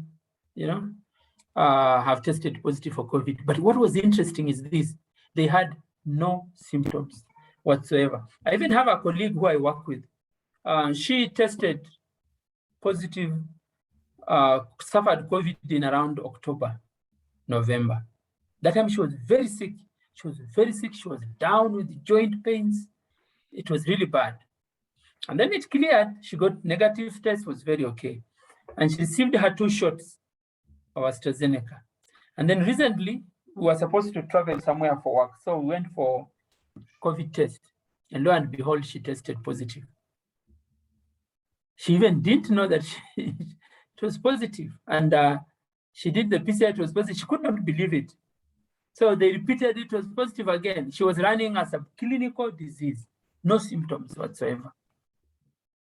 have tested positive for COVID. But what was interesting is this: they had no symptoms whatsoever. I even have a colleague who I work with. She tested positive, suffered COVID in around October, November. That time she was very sick. She was very sick. She was down with joint pains. It was really bad. And then it cleared. She got negative test, was very okay. And she received her 2 shots of AstraZeneca. And then recently, we were supposed to travel somewhere for work. So we went for COVID test. And lo and behold, she tested positive. She even didn't know that it was positive. And she did the PCR, it was positive. She could not believe it. So they repeated it was positive again. She was running a subclinical disease, no symptoms whatsoever.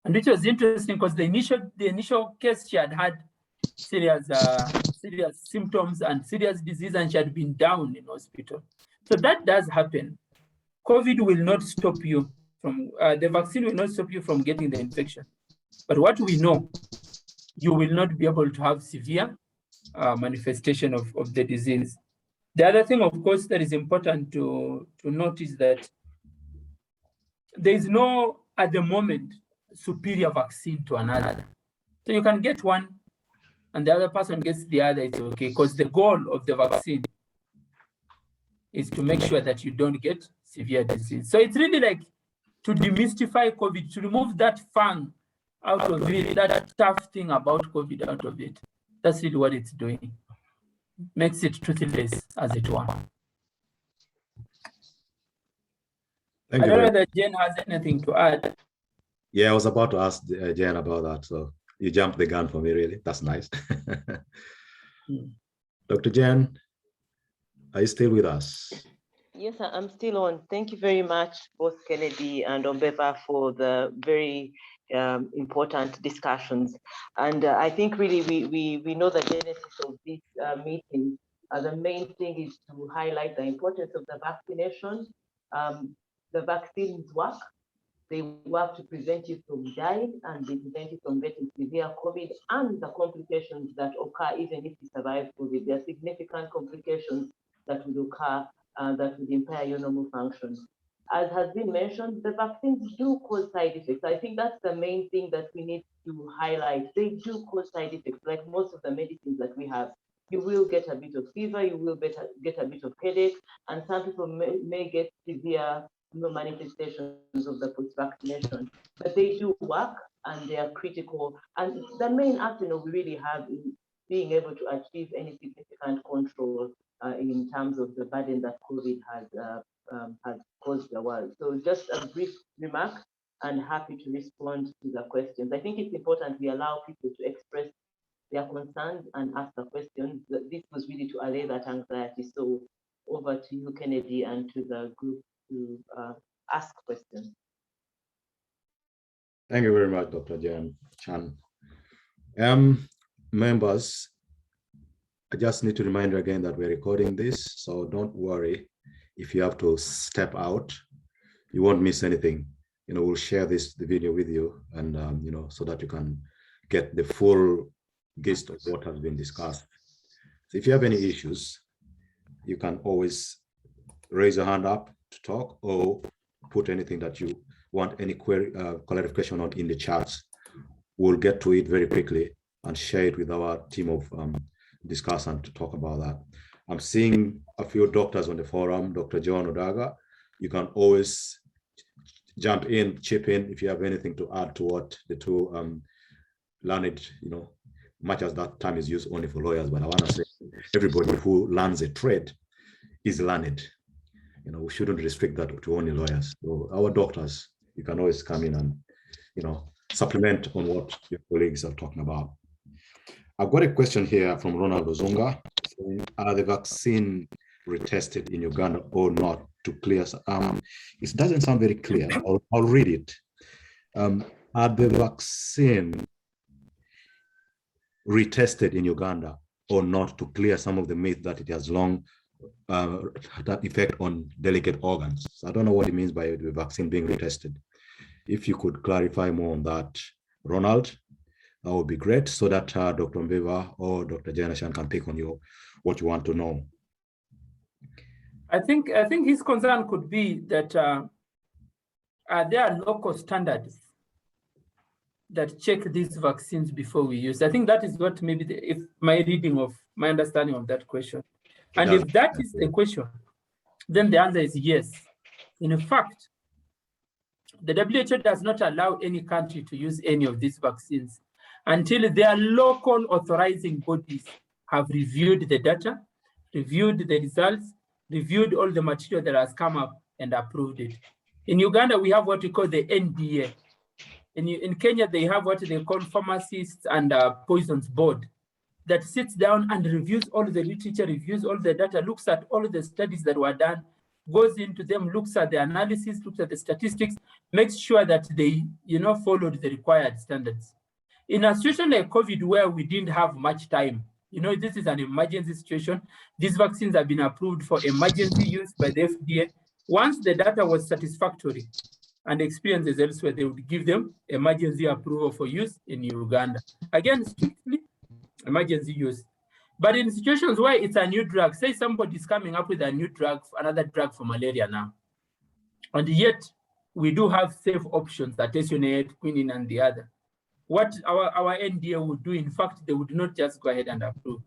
And which was interesting because the initial case, she had serious symptoms and serious disease, and she had been down in hospital. So that does happen. COVID will not stop you from, the vaccine will not stop you from getting the infection. But what we know, you will not be able to have severe manifestation of the disease. The other thing, of course, that is important to notice that there is no, at the moment, superior vaccine to another. So you can get one and the other person gets the other, it's okay, because the goal of the vaccine is to make sure that you don't get severe disease. So it's really like to demystify COVID, to remove that fun out of it, that tough thing about COVID out of it. That's really what it's doing. Makes it truthless, as it were. Thank I you don't very know whether Jen has anything to add. Yeah, I was about to ask Jen about that. So you jumped the gun for me, really. That's nice. Dr. Jen, are you still with us? Yes, I'm still on. Thank you very much, both Kennedy and Mbeba, for the very important discussions. And I think really we know the genesis of this meeting. The main thing is to highlight the importance of the vaccination. The vaccines work. They work to prevent you from dying, and they prevent you from getting severe COVID and the complications that occur even if you survive COVID. There are significant complications that would occur that would impair your normal functions. As has been mentioned, the vaccines do cause side effects. I think that's the main thing that we need to highlight. They do cause side effects, like most of the medicines that we have. You will get a bit of fever, you will get a bit of headache, and some people may get severe manifestations of the post-vaccination. But they do work and they are critical. And the main arsenal we really have is being able to achieve any significant control in terms of the burden that COVID has caused the world. So just a brief remark, and happy to respond to the questions. I think it's important we allow people to express their concerns and ask the questions. This was really to allay that anxiety. So over to you, Kennedy, and to the group to ask questions. Thank you very much, Dr. Jen Chan. Members, I just need to remind you again that we're recording this, so don't worry if you have to step out. You won't miss anything. we'll share the video with you, and so that you can get the full gist of what has been discussed. So if you have any issues, you can always raise your hand up to talk, or put anything that you want, any query, clarification on, in the chats. We'll get to it very quickly and share it with our team of discussants to talk about that. I'm seeing a few doctors on the forum. Dr. John Odaga, you can always jump in, chip in if you have anything to add to what the two learned, much as that term is used only for lawyers, but I want to say everybody who learns a trade is learned. We shouldn't restrict that to only lawyers. So our doctors, you can always come in and, supplement on what your colleagues are talking about. I've got a question here from Ronald Ozunga saying, are the vaccine retested in Uganda or not to clear? It doesn't sound very clear. I'll read it. Are the vaccine retested in Uganda or not to clear some of the myth that it has long that effect on delicate organs? So I don't know what it means by the vaccine being retested. If you could clarify more on that, Ronald, that would be great, so that Dr. Mbeva or Dr. Janashan can pick on you what you want to know. I think his concern could be that there are local standards that check these vaccines before we use. I think that is what maybe if my reading of my understanding of that question. And if that is the question, then the answer is yes. In fact, the WHO does not allow any country to use any of these vaccines until their local authorizing bodies have reviewed the data, reviewed the results, reviewed all the material that has come up and approved it. In Uganda, we have what we call the NDA. In Kenya, they have what they call Pharmacists and Poisons Board that sits down and reviews all the literature, reviews all the data, looks at all the studies that were done, goes into them, looks at the analysis, looks at the statistics, makes sure that they followed the required standards. In a situation like COVID, where we didn't have much time, this is an emergency situation. These vaccines have been approved for emergency use by the FDA. Once the data was satisfactory and experiences elsewhere, they would give them emergency approval for use in Uganda. Again, strictly emergency use. But in situations where it's a new drug, say somebody's coming up with a new drug, another drug for malaria now, and yet we do have safe options, artesunate, quinine, and the other. What our NDA would do, in fact, they would not just go ahead and approve.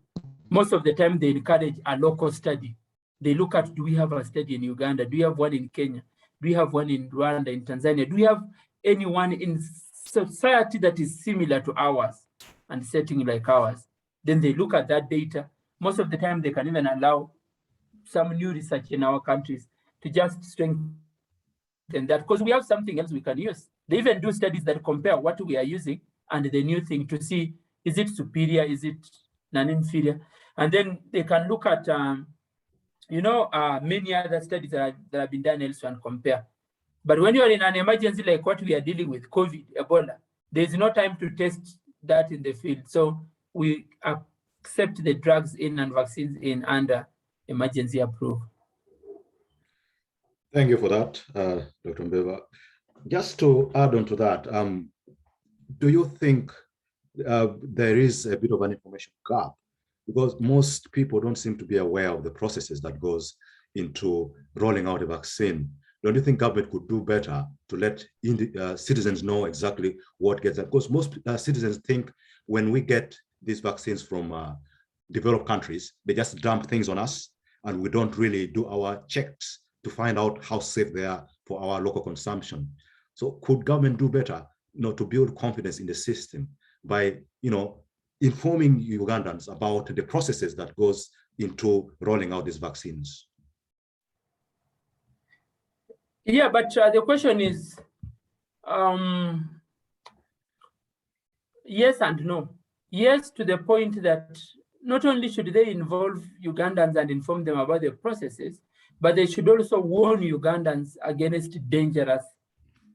Most of the time, they encourage a local study. They look at, do we have a study in Uganda? Do we have one in Kenya? Do we have one in Rwanda, in Tanzania? Do we have anyone in society that is similar to ours and setting like ours? Then they look at that data. Most of the time, they can even allow some new research in our countries to just strengthen that, because we have something else we can use. They even do studies that compare what we are using and the new thing to see, is it superior, is it non-inferior? And then they can look at, many other studies that have been done elsewhere and compare. But when you're in an emergency like what we are dealing with, COVID, Ebola, there's no time to test that in the field. So we accept the drugs in and vaccines in under emergency approval. Thank you for that, Dr. Mbeva. Just to add on to that, do you think there is a bit of an information gap? Because most people don't seem to be aware of the processes that goes into rolling out a vaccine. Don't you think government could do better to let citizens know exactly what gets them? Because most citizens think when we get these vaccines from developed countries, they just dump things on us and we don't really do our checks to find out how safe they are for our local consumption. So could government do better, to build confidence in the system by, informing Ugandans about the processes that goes into rolling out these vaccines? Yeah, but the question is, yes and no. Yes, to the point that not only should they involve Ugandans and inform them about the processes, but they should also warn Ugandans against dangerous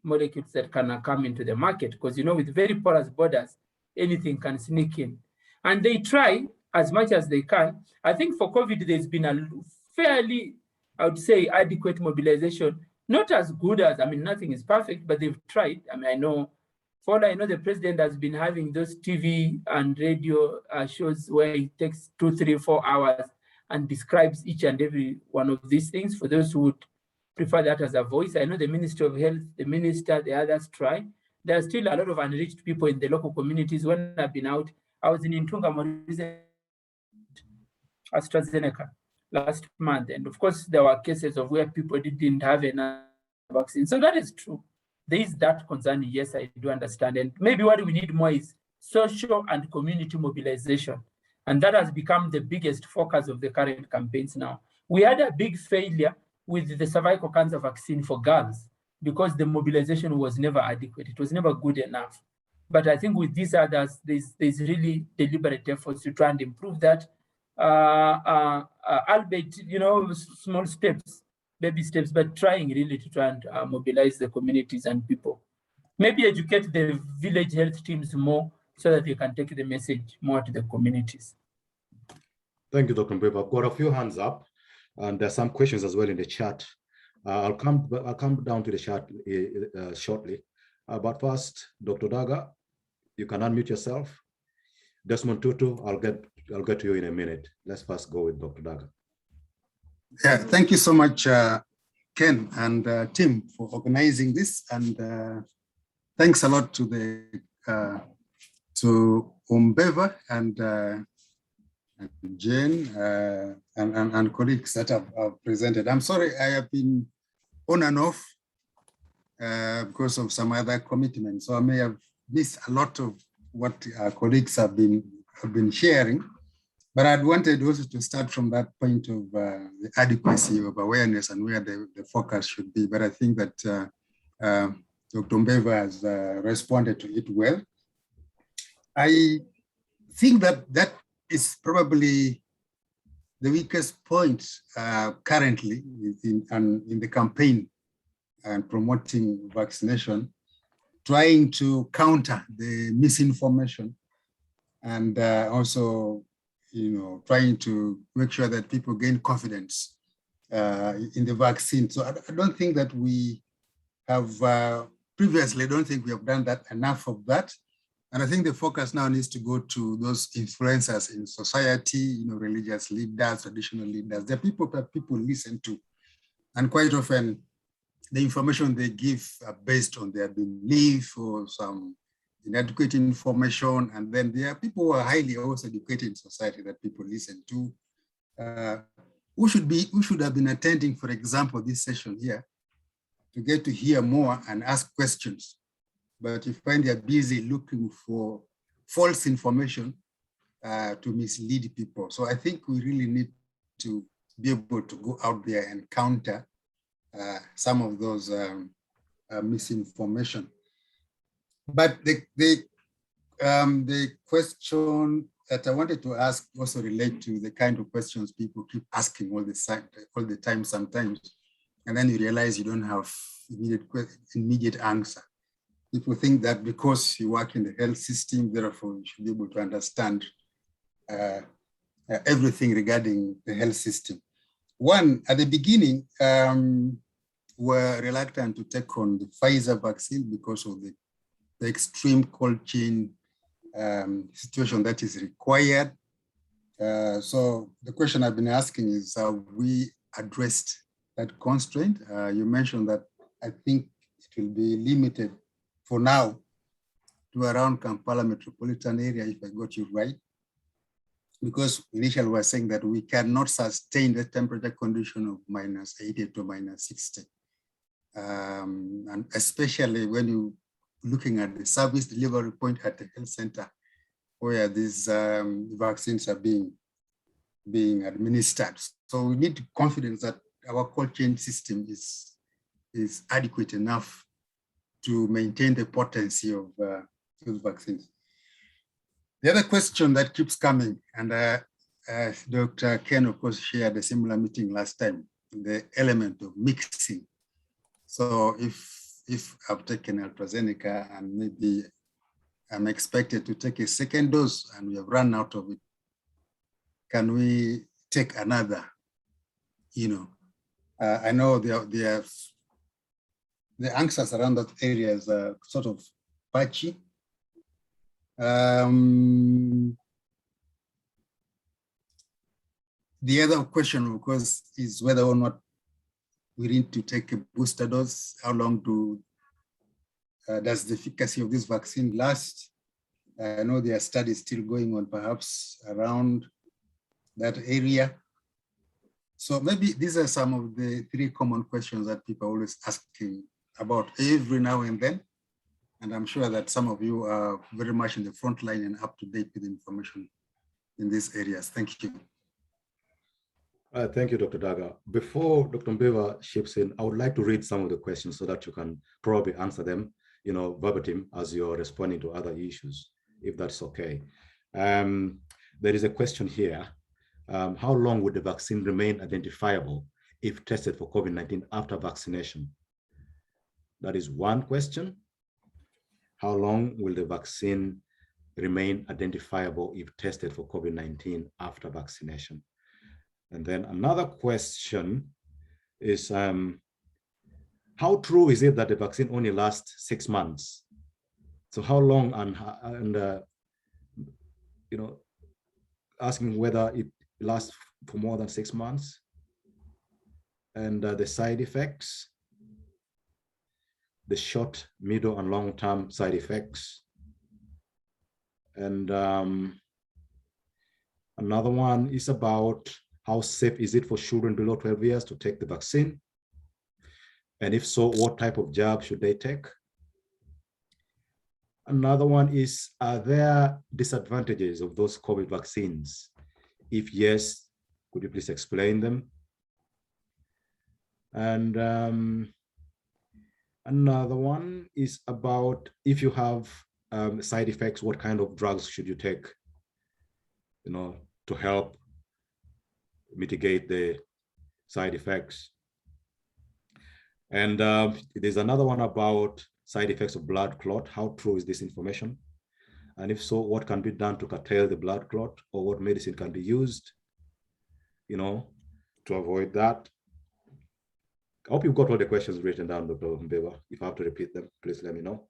molecules that can come into the market, because with very porous borders, anything can sneak in. And they try as much as they can. I think for COVID, there's been a fairly, I would say, adequate mobilization not as good as, I mean, nothing is perfect, but they've tried. I mean, I know the president has been having those TV and radio shows where he takes 2, 3, 4 hours and describes each and every one of these things for those who would prefer that as a voice. I know the Ministry of Health, the minister, the others try. There are still a lot of unreached people in the local communities. When I've been out, I was in Intunga Morize, AstraZeneca last month. And of course, there were cases of where people didn't have enough vaccine. So that is true. There is that concern. Yes, I do understand. And maybe what we need more is social and community mobilization. And that has become the biggest focus of the current campaigns now. We had a big failure with the cervical cancer vaccine for girls because the mobilization was never adequate. It was never good enough. But I think with these others, there's really deliberate efforts to try and improve that. Albeit, small steps, baby steps, but trying really to try and mobilize the communities and people. Maybe educate the village health teams more so that they can take the message more to the communities. Thank you, Dr. Mbeba. I've got a few hands up, and there's some questions as well in the chat. I'll come down to the chat shortly. But first, Dr. Daga, you can unmute yourself. Desmond Tutu, I'll get to you in a minute. Let's first go with Dr. Daga. Yeah, thank you so much, Ken and Tim, for organizing this, and thanks a lot to Umbeva and Jane and colleagues that have presented. I'm sorry I have been on and off because of some other commitments, so I may have missed a lot of what our colleagues have been sharing. But I'd wanted also to start from that point of the adequacy of awareness and where the focus should be. But I think that Dr. Mbeva has responded to it well. I think that is probably the weakest point currently in the campaign and promoting vaccination, trying to counter the misinformation and also trying to make sure that people gain confidence in the vaccine. So I don't think that we have previously, I don't think we have done that enough of that. And I think the focus now needs to go to those influencers in society, religious leaders, traditional leaders. They're people that people listen to. And quite often, the information they give are based on their belief or some inadequate information. And then there are people who are highly also educated in society that people listen to. Who should have been attending, for example, this session here to get to hear more and ask questions. But you find they're busy looking for false information to mislead people. So I think we really need to be able to go out there and counter some of those misinformation. But the question that I wanted to ask also relate to the kind of questions people keep asking all the time sometimes, and then you realize you don't have immediate answer. People think that because you work in the health system, therefore you should be able to understand everything regarding the health system. One, at the beginning, were reluctant to take on the Pfizer vaccine because of the extreme cold chain situation that is required. So the question I've been asking is, have we addressed that constraint? You mentioned that I think it will be limited for now to around Kampala metropolitan area, if I got you right. Because initially we were saying that we cannot sustain the temperature condition of -80 to -60. And especially when you're looking at the service delivery point at the health center, where these vaccines are being administered. So we need confidence that our cold chain system is adequate enough to maintain the potency of those vaccines. The other question that keeps coming, and Dr. Ken, of course, shared a similar meeting last time, the element of mixing. So if I've taken AstraZeneca and maybe I'm expected to take a second dose and we have run out of it, can we take another? I know there are the answers around that area is sort of patchy. The other question, of course, is whether or not we need to take a booster dose. How long does the efficacy of this vaccine last? I know there are studies still going on, perhaps around that area. So maybe these are some of the 3 common questions that people are always asking about every now and then. And I'm sure that some of you are very much in the front line and up to date with information in these areas. Thank you. Thank you, Dr. Daga. Before Dr. Mbeva ships in, I would like to read some of the questions so that you can probably answer them, verbatim as you're responding to other issues, if that's okay. There is a question here. How long would the vaccine remain identifiable if tested for COVID-19 after vaccination? That is one question. How long will the vaccine remain identifiable if tested for COVID-19 after vaccination? And then another question is, how true is it that the vaccine only lasts 6 months? So how long, asking whether it lasts for more than 6 months, and the side effects, the short, middle, and long-term side effects. And another one is about how safe is it for children below 12 years to take the vaccine? And if so, what type of jab should they take? Another one is, are there disadvantages of those COVID vaccines? If yes, could you please explain them? And another one is about, if you have side effects, what kind of drugs should you take, to help mitigate the side effects? And there's another one about side effects of blood clot. How true is this information? And if so, what can be done to curtail the blood clot, or what medicine can be used, to avoid that? I hope you've got all the questions written down, Dr. Mbeva. If I have to repeat them, please let me know.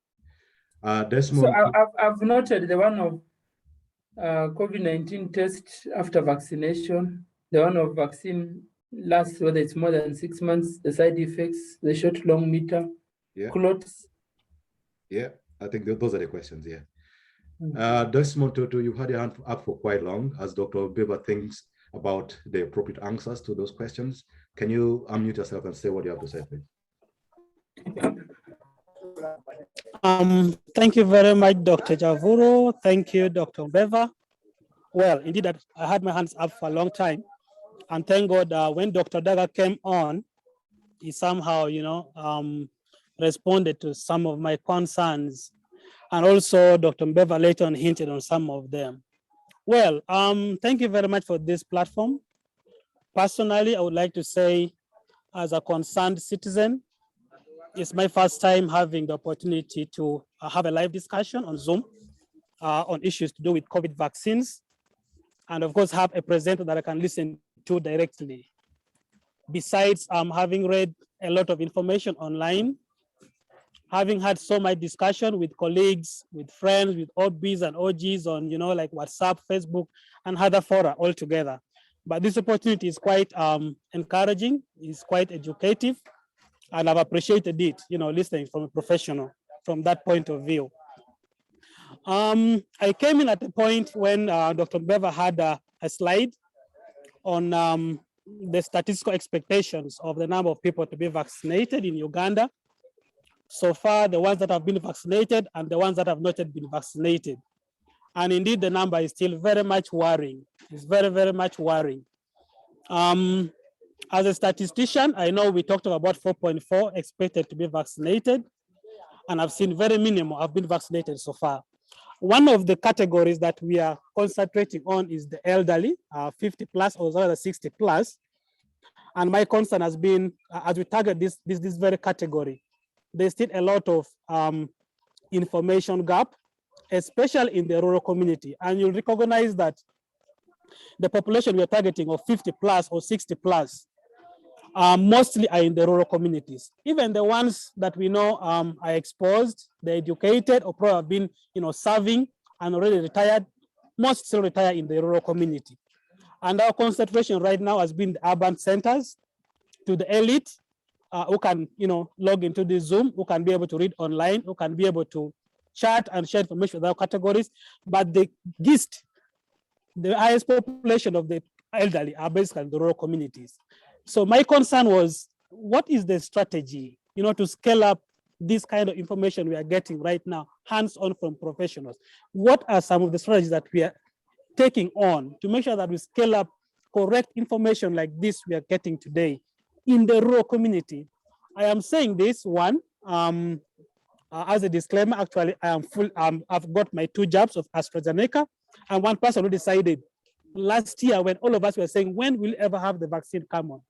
Desmond. So I've noted the one of COVID-19 test after vaccination, the one of vaccine lasts, whether it's more than 6 months, the side effects, the short, long meter, clots. Yeah, I think those are the questions, yeah. Desmond Tutu, you had your hand up for quite long as Dr. Mbeva thinks about the appropriate answers to those questions. Can you unmute yourself and say what you have to say, please? Thank you very much, Dr. Javuro. Thank you, Dr. Mbeva. Well, indeed, I had my hands up for a long time. And thank God when Dr. Daga came on, he somehow, responded to some of my concerns. And also Dr. Mbeva later on hinted on some of them. Well, thank you very much for this platform. Personally, I would like to say, as a concerned citizen, it's my first time having the opportunity to have a live discussion on Zoom on issues to do with COVID vaccines. And of course, have a presenter that I can listen to directly. Besides having read a lot of information online, having had so much discussion with colleagues, with friends, with OBs and OGs on, like WhatsApp, Facebook, and other fora altogether. But this opportunity is quite encouraging, it's quite educative, and I've appreciated it, listening from a professional from that point of view. I came in at the point when Dr. Mbeva had a slide on the statistical expectations of the number of people to be vaccinated in Uganda. So far, the ones that have been vaccinated and the ones that have not yet been vaccinated. And indeed, the number is still very much worrying. It's very, very much worrying. As a statistician, I know we talked about 4.4 expected to be vaccinated, and I've seen very minimal have been vaccinated so far. One of the categories that we are concentrating on is the elderly, 50 plus or rather 60 plus. And my concern has been, as we target this very category, there's still a lot of information gap, especially in the rural community. And you'll recognize that the population we're targeting of 50 plus or 60 plus, mostly are in the rural communities. Even the ones that we know are exposed, they're educated or probably have been, serving and already retired, most still retire in the rural community. And our concentration right now has been the urban centers to the elite who can, log into the Zoom, who can be able to read online, who can be able to chat and share information with our categories. But the gist, the highest population of the elderly are basically in the rural communities. So my concern was, what is the strategy, to scale up this kind of information we are getting right now, hands-on from professionals? What are some of the strategies that we are taking on to make sure that we scale up correct information like this we are getting today in the rural community? I am saying this one, as a disclaimer, actually, I've got my 2 jabs of AstraZeneca, and one person who decided last year when all of us were saying, when will you ever have the vaccine come on?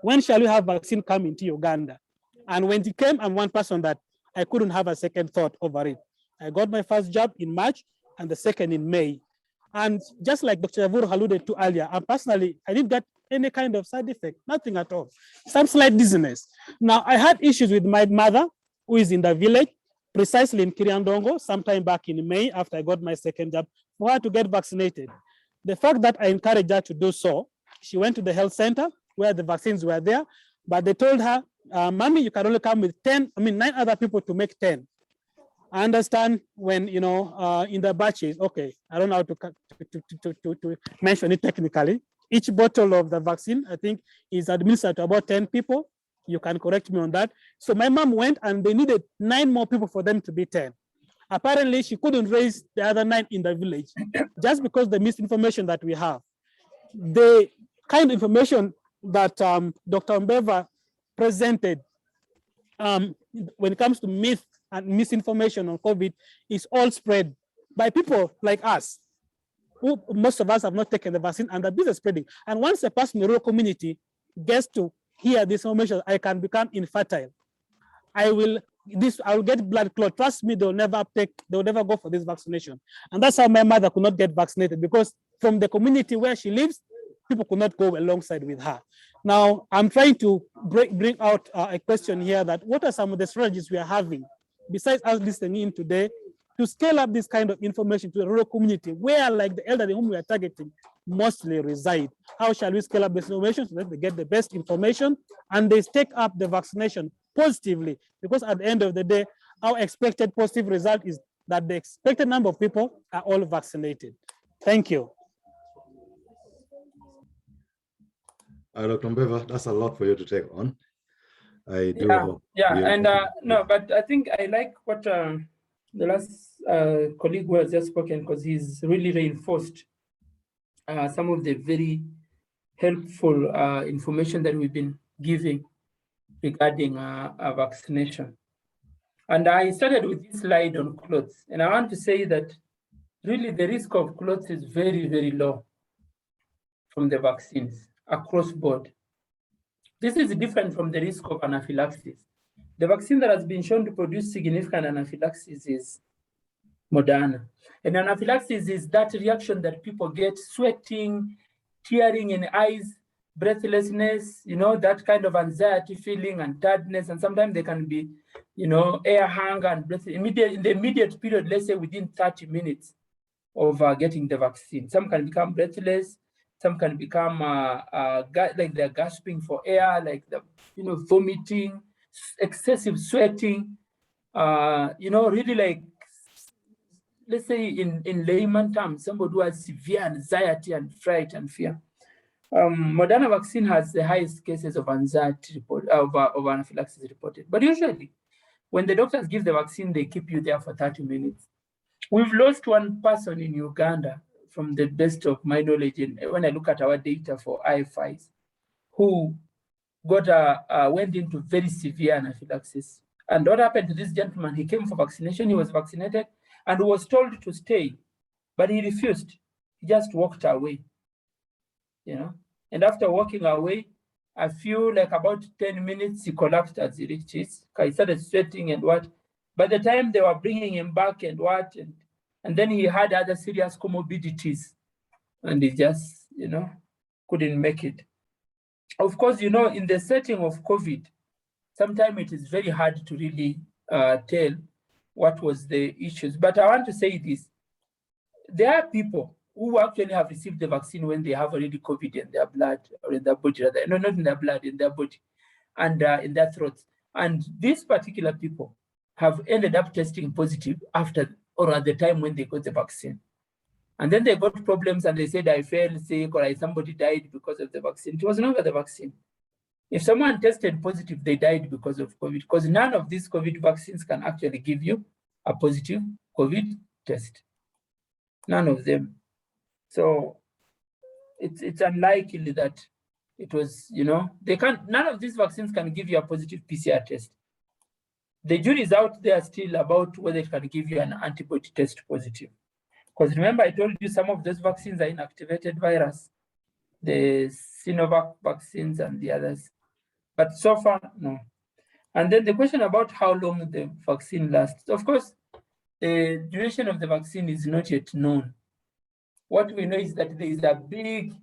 When shall we have vaccine coming to Uganda? And when it came, I'm one person that I couldn't have a second thought over it. I got my first jab in March and the second in May. And just like Dr. Javuru alluded to earlier, I didn't get any kind of side effect, nothing at all. Some slight dizziness. Now, I had issues with my mother, who is in the village, precisely in Kiriandongo, sometime back in May after I got my second jab, for her to get vaccinated. The fact that I encouraged her to do so, she went to the health center where the vaccines were there, but they told her, Mommy, you can only come with 9 other people to make 10. I understand when, in the batches, okay, I don't know how to mention it technically. Each bottle of the vaccine, I think, is administered to about 10 people. You can correct me on that. So my mom went and they needed 9 more people for them to be 10. Apparently, she couldn't raise the other 9 in the village just because the misinformation that we have. The kind of information that Dr. Mbeva presented when it comes to myth and misinformation on COVID is all spread by people like us, who most of us have not taken the vaccine, and the business spreading. And once a person in the rural community gets to hear this information, I can become infertile. I will get blood clot. Trust me, they'll never go for this vaccination. And that's how my mother could not get vaccinated, because from the community where she lives, people could not go alongside with her. Now, I'm trying to bring out a question here that what are some of the strategies we are having, besides us listening in today, to scale up this kind of information to the rural community where, like the elderly whom we are targeting, mostly reside? How shall we scale up this information so that they get the best information and they take up the vaccination positively? Because at the end of the day, our expected positive result is that the expected number of people are all vaccinated. Thank you. Dr. Mbeva, that's a lot for you to take on. I do. No, but I think I like what the last colleague who has just spoken, because he's really reinforced some of the very helpful information that we've been giving regarding vaccination. And I started with this slide on clothes, and I want to say that really the risk of clothes is very, very low from the vaccines across board. This is different from the risk of anaphylaxis. The vaccine that has been shown to produce significant anaphylaxis is Moderna. And anaphylaxis is that reaction that people get: sweating, tearing in the eyes, breathlessness, that kind of anxiety feeling and tiredness. And sometimes they can be, air hunger and breath in the immediate period, let's say within 30 minutes of getting the vaccine. Some can become breathless. Some can become like they're gasping for air, like vomiting, excessive sweating. Really like, let's say in layman terms, somebody who has severe anxiety and fright and fear. Moderna vaccine has the highest cases of anxiety of anaphylaxis reported. But usually, when the doctors give the vaccine, they keep you there for 30 minutes. We've lost one person in Uganda, from the best of my knowledge, and when I look at our data for IFIs, who went into very severe anaphylaxis. And what happened to this gentleman? He came for vaccination, he was vaccinated, and was told to stay, but he refused. He just walked away, And after walking away, I feel like about 10 minutes, he collapsed as he reached his car. He started sweating and what. By the time they were bringing him back and what, and then he had other serious comorbidities, and he just, couldn't make it. Of course, you know, in the setting of COVID, sometimes it is very hard to really tell what was the issues. But I want to say this. There are people who actually have received the vaccine when they have already COVID in their blood or in their body, rather. No, not in their blood, in their body and in their throats. And these particular people have ended up testing positive after or at the time when they got the vaccine. And then they got problems and they said, I fell sick or somebody died because of the vaccine. It was never the vaccine. If someone tested positive, they died because of COVID, because none of these COVID vaccines can actually give you a positive COVID test. None of them. So it's unlikely that it was, you know, none of these vaccines can give you a positive PCR test. The jury is out there still about whether it can give you an antibody test positive. Because remember, I told you some of those vaccines are inactivated virus, the Sinovac vaccines and the others. But so far, no. And then the question about how long the vaccine lasts. Of course, the duration of the vaccine is not yet known. What we know is that there is a big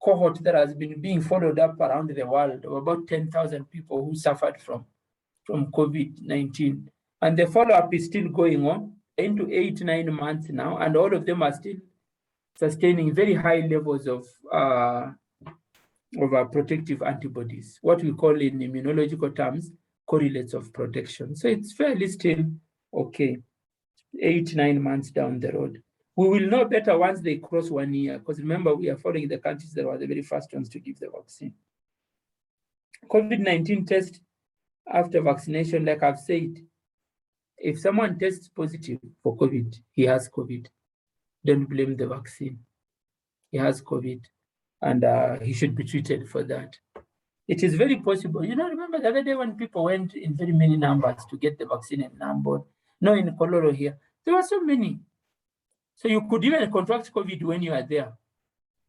cohort that has been being followed up around the world of about 10,000 people who suffered from COVID-19. And the follow-up is still going on into 8-9 months now, and all of them are still sustaining very high levels of protective antibodies, what we call in immunological terms, correlates of protection. So it's fairly still okay, 8-9 months down the road. We will know better once they cross 1 year, because remember, we are following the countries that were the very first ones to give the vaccine. COVID-19 test after vaccination, like I've said, if someone tests positive for COVID, he has COVID. Don't blame the vaccine. He has COVID, and he should be treated for that. It is very possible. You know, remember the other day when people went in very many numbers to get the vaccine in Nambon, no, in Kololo here, there were so many. So you could even contract COVID when you are there.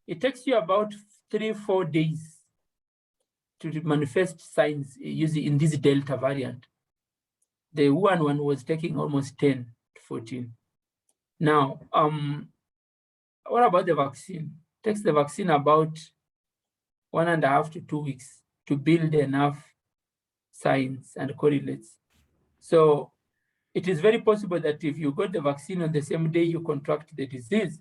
It takes you about 3-4 days to manifest signs using in this Delta variant. The Wuhan one was taking almost 10 to 14. Now, what about the vaccine? It takes the vaccine about 1.5 to 2 weeks to build enough signs and correlates. So it is very possible that if you got the vaccine on the same day you contract the disease,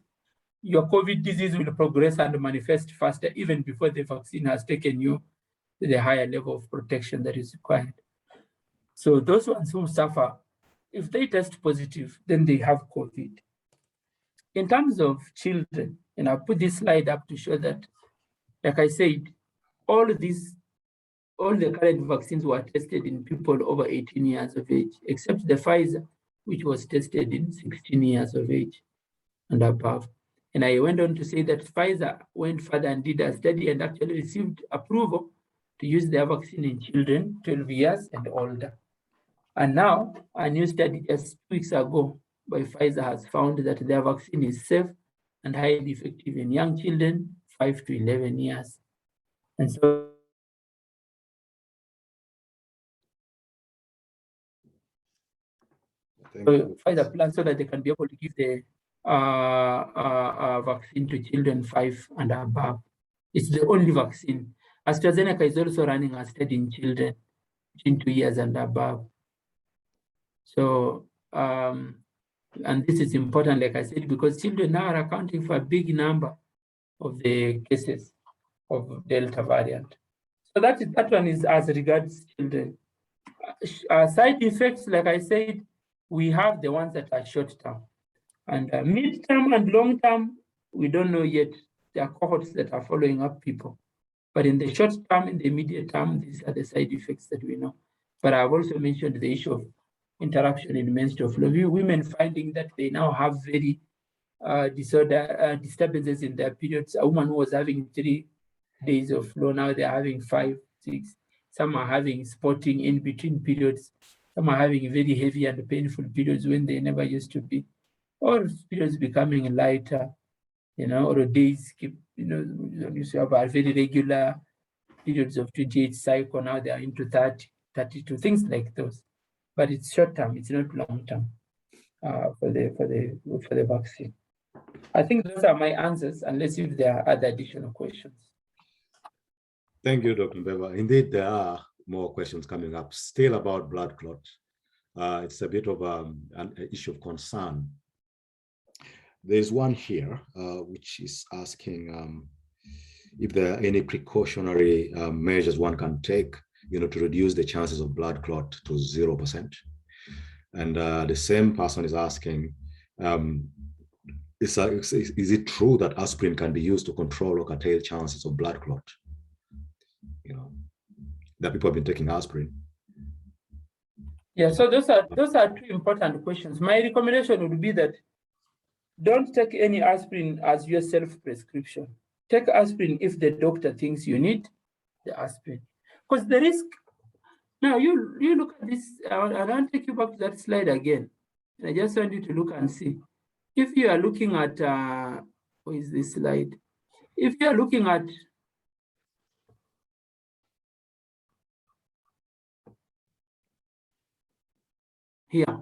your COVID disease will progress and manifest faster even before the vaccine has taken you to the higher level of protection that is required. So those ones who suffer, if they test positive, then they have COVID. In terms of children, and I'll put this slide up to show that, like I said, all the current vaccines were tested in people over 18 years of age, except the Pfizer, which was tested in 16 years of age and above. And I went on to say that Pfizer went further and did a study and actually received approval to use their vaccine in children 12 years and older. And now, a new study just 2 weeks ago by Pfizer has found that their vaccine is safe and highly effective in young children 5 to 11 years. And so Pfizer plans so that they can be able to give the vaccine to children 5 and above. It's the only vaccine. AstraZeneca is also running a study in children between 2 years and above. So, and this is important, like I said, because children now are accounting for a big number of the cases of Delta variant. So that one is as regards children. Side effects, like I said, we have the ones that are short-term. And mid-term and long-term, we don't know yet. There are cohorts that are following up people. But in the short term, in the immediate term, these are the side effects that we know. But I've also mentioned the issue of interaction in menstrual flow. Women finding that they now have very disturbances in their periods. A woman who was having 3 days of flow, now they're having 5, 6. Some are having spotting in between periods. Some are having very heavy and painful periods when they never used to be. Or periods becoming lighter, or days keep, you used to have a very regular periods of 28 cycle, now they are into 30, 32, things like those. But it's short term, it's not long term for the vaccine. I think those are my answers, unless if there are other additional questions. Thank you, Dr. Mbeva. Indeed, there are more questions coming up still about blood clot. It's a bit of an issue of concern. There's one here, which is asking if there are any precautionary measures one can take, to reduce the chances of blood clot to 0%. And the same person is asking, is it true that aspirin can be used to control or curtail chances of blood clot? That people have been taking aspirin. Yeah, so those are two important questions. My recommendation would be that don't take any aspirin as your self-prescription. Take aspirin if the doctor thinks you need the aspirin. Because the risk, now you look at this, I want to take you back to that slide again. I just want you to look and see. If you are looking at, where is this slide? If you are looking at, here,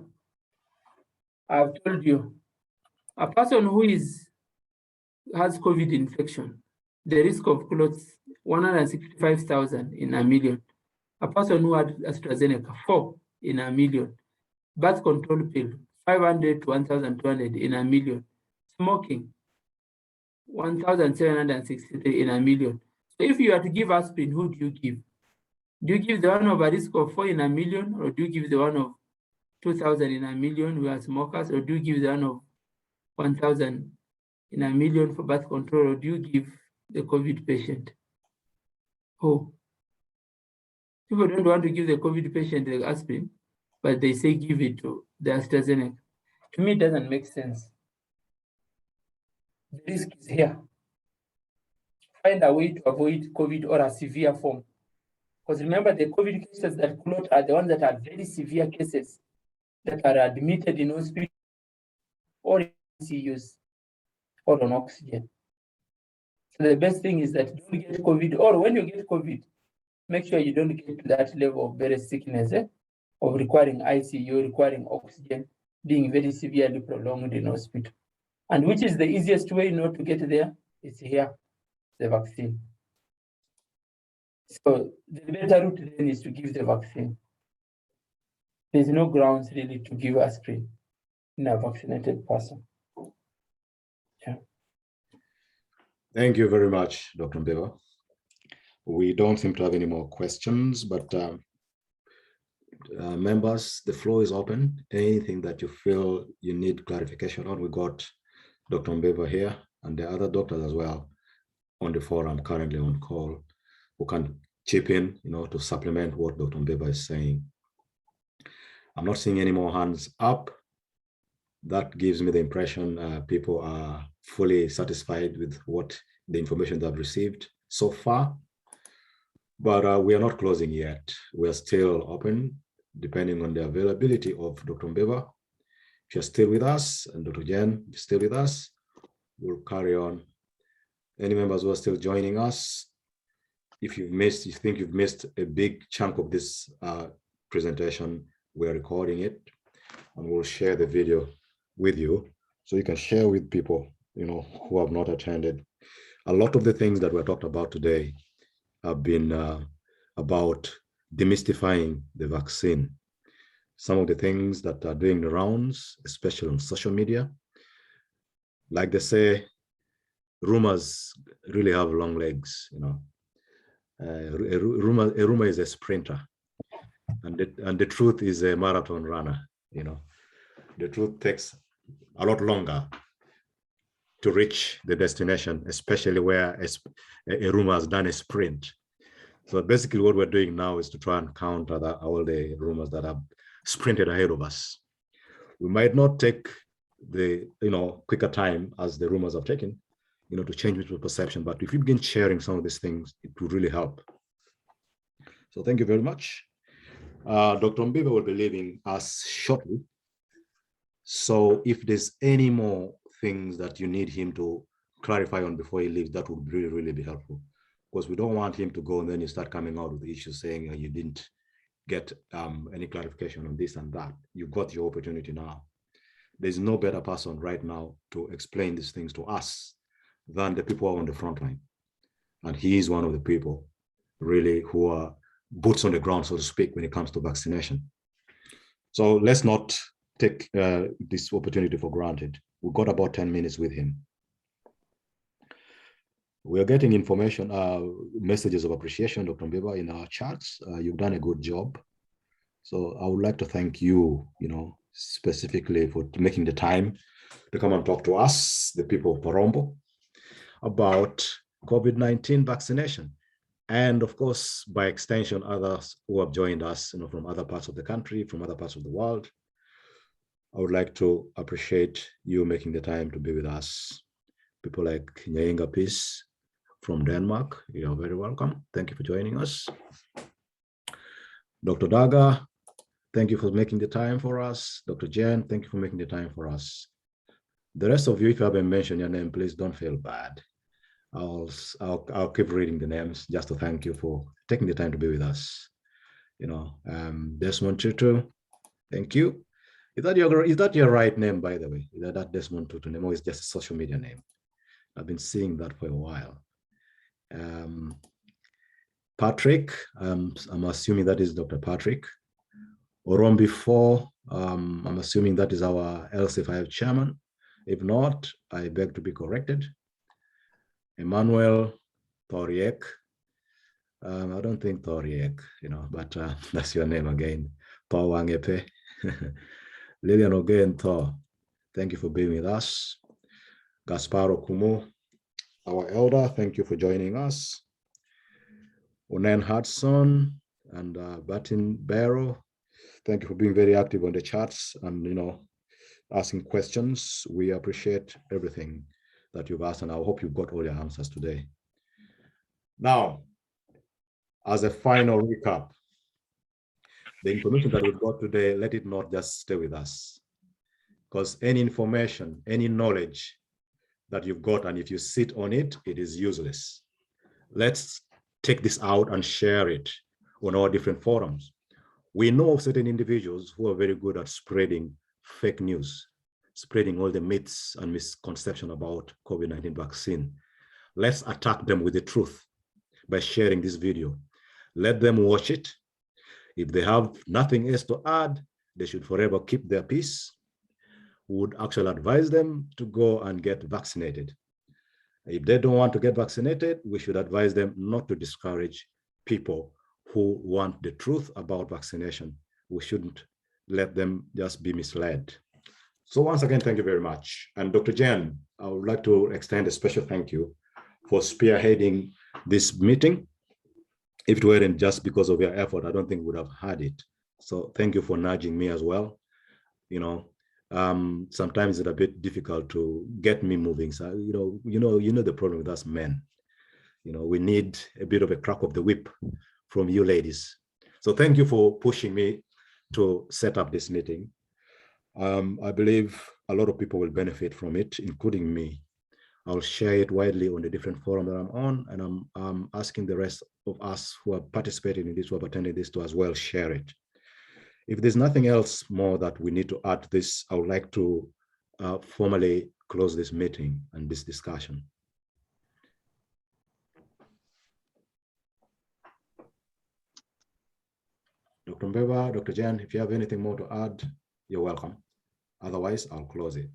I've told you, a person who has COVID infection, the risk of clots, 165,000 in a million. A person who had AstraZeneca, 4 in a million. Birth control pill, 500 to 1,200 in a million. Smoking, 1,763 in a million. So if you are to give aspirin, who do you give? Do you give the one of a risk of 4 in a million, or do you give the one of 2,000 in a million who are smokers, or do you give the one of 1,000 in a million for birth control, or do you give the COVID patient? Who? People don't want to give the COVID patient the aspirin, but they say give it to the AstraZeneca. To me, it doesn't make sense. The risk is here. Find a way to avoid COVID or a severe form. Because remember, the COVID cases that clot are the ones that are very severe cases that are admitted in hospital or in ICUs or on oxygen. So the best thing is that don't get COVID, or when you get COVID, make sure you don't get to that level of very sickness, of requiring ICU, requiring oxygen, being very severely prolonged in hospital. And which is the easiest way not to get there? It's here, the vaccine. So the better route then is to give the vaccine. There's no grounds really to give aspirin in a vaccinated person. Yeah. Thank you very much, Dr. Mbeva. We don't seem to have any more questions, but members, the floor is open. Anything that you feel you need clarification on, we got Dr. Mbeva here and the other doctors as well on the forum currently on call who can chip in, to supplement what Dr. Mbeva is saying. I'm not seeing any more hands up. That gives me the impression people are fully satisfied with what the information they've received so far. But we are not closing yet. We are still open, depending on the availability of Dr. Mbeva. If you're still with us, and Dr. Jen, if you're still with us, we'll carry on. Any members who are still joining us, if you think you've missed a big chunk of this presentation, we're recording it, and we'll share the video with you so you can share with people, who have not attended. A lot of the things that were talked about today have been about demystifying the vaccine. Some of the things that are doing the rounds, especially on social media, like they say, rumors really have long legs. A rumor is a sprinter, and the truth is a marathon runner. The truth takes a lot longer to reach the destination, especially where a rumor has done a sprint. So basically what we're doing now is to try and counter all the rumors that have sprinted ahead of us. We might not take the quicker time as the rumors have taken, to change people's perception, but if you begin sharing some of these things, it will really help. So thank you very much. Dr. Mbeva will be leaving us shortly. So if there's any more things that you need him to clarify on before he leaves, that would really, really be helpful. Because we don't want him to go and then you start coming out with the issue saying you didn't get any clarification on this and that. You got your opportunity now. There's no better person right now to explain these things to us than the people on the front line. And he is one of the people really who are boots on the ground, so to speak, when it comes to vaccination. So let's not take this opportunity for granted. We've got about 10 minutes with him. We are getting information, messages of appreciation, Dr. Mbeba, in our chats. You've done a good job. So I would like to thank you, specifically for making the time to come and talk to us, the people of Parombo, about COVID-19 vaccination. And of course, by extension, others who have joined us from other parts of the country, from other parts of the world. I would like to appreciate you making the time to be with us. People like Nyainga Peace from Denmark, you are very welcome. Thank you for joining us. Dr. Daga, thank you for making the time for us. Dr. Jen, thank you for making the time for us. The rest of you, if you haven't mentioned your name, please don't feel bad. I'll keep reading the names just to thank you for taking the time to be with us. Desmond Tutu, thank you. Is that your right name, by the way? Is that Desmond Tutu name, or is just a social media name? I've been seeing that for a while. Patrick, I'm assuming that is Dr. Patrick. Orombi 4, I'm assuming that is our LC5 chairman. If not, I beg to be corrected. Emmanuel Thoriek. I don't think Thoriek, but that's your name again. Thor Wangepe. Lillian again, Thor. Thank you for being with us. Gasparo Kumu, our elder, thank you for joining us. Onen Hudson and Batin Barrow, thank you for being very active on the chats and asking questions. We appreciate everything that you've asked, and I hope you've got all your answers today. Now, as a final recap, the information that we've got today, let it not just stay with us, because any information, any knowledge that you've got, and if you sit on it, it is useless. Let's take this out and share it on our different forums. We know of certain individuals who are very good at spreading fake news, spreading all the myths and misconceptions about COVID-19 vaccine. Let's attack them with the truth by sharing this video. Let them watch it. If they have nothing else to add, they should forever keep their peace. We would actually advise them to go and get vaccinated. If they don't want to get vaccinated, we should advise them not to discourage people who want the truth about vaccination. We shouldn't let them just be misled. So once again, thank you very much. And Dr. Jen, I would like to extend a special thank you for spearheading this meeting. If it weren't just because of your effort, I don't think we would have had it. So thank you for nudging me as well. Sometimes it's a bit difficult to get me moving. So, you know the problem with us men. We need a bit of a crack of the whip from you ladies. So thank you for pushing me to set up this meeting. I believe a lot of people will benefit from it, including me. I'll share it widely on the different forums that I'm on, and I'm asking the rest of us who are participating in this, who have attended this, to as well share it. If there's nothing else more that we need to add to this, I would like to formally close this meeting and this discussion. Dr. Mbeba, Dr. Jan, if you have anything more to add, you're welcome. Otherwise, I'll close it.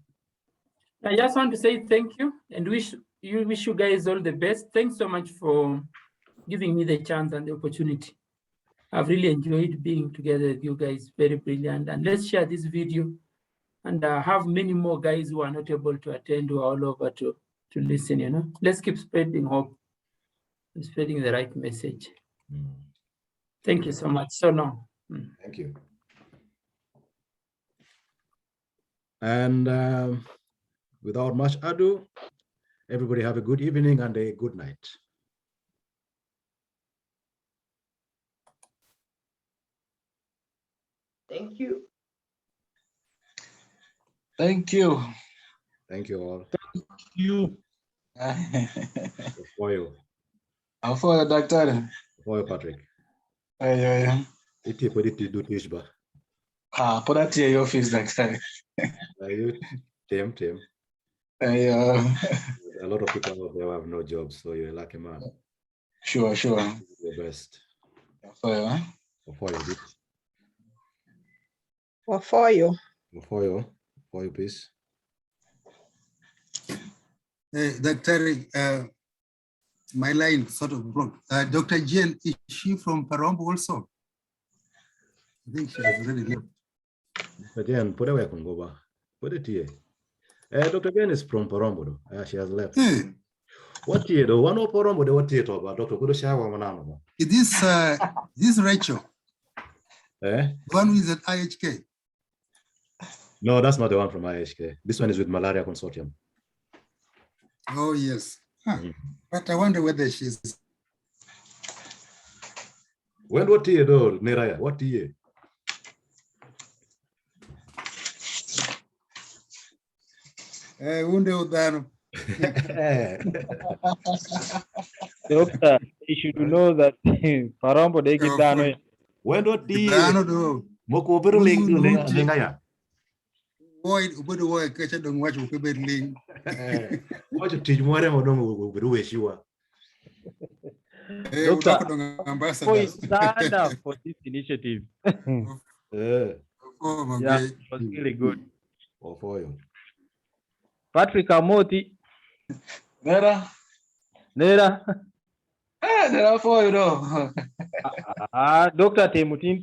I just want to say thank you and wish you guys all the best. Thanks so much for giving me the chance and the opportunity. I've really enjoyed being together with you guys, very brilliant. And let's share this video and have many more guys who are not able to attend, who are all over to listen, Let's keep spreading hope and spreading the right message. Thank you so much. So long. Thank you. And without much ado, everybody have a good evening and a good night. Thank you. Thank you. Thank you all. Thank you. For you. I'm for the doctor. For you, Patrick. Yeah. If you put it to do Tishba. Put that to your office doctor. You, Tim. Yeah. A lot of people out there have no jobs, so you're a lucky man. Sure. Your best. For you, huh? For you, For you. for you, please. Dr. My line sort of broke. Dr. Jane, is she from Parombo also? I think she has already left. Again, put away can go back. Put it here. Dr. Jane is from Parombo, though. She has left. Hey, What year, though? One of Parombo, what year, Dr. Kudoshawa? is this Rachel? Eh? One who is at IHK? No, that's not the one from IHK. This one is with Malaria Consortium. Oh, yes. Huh. Mm. But I wonder whether she's... When what year, though, Neraya? What year? Doctor, you should know that Parombo they get down. When what year? Moko Berling. Boy, boy, catch it on watch Berlin. What you teach more than you Doctor, stand up for this initiative. Yeah, it was really good. For you. Patrick Amoti. Nera for you, though. Dr. Temutin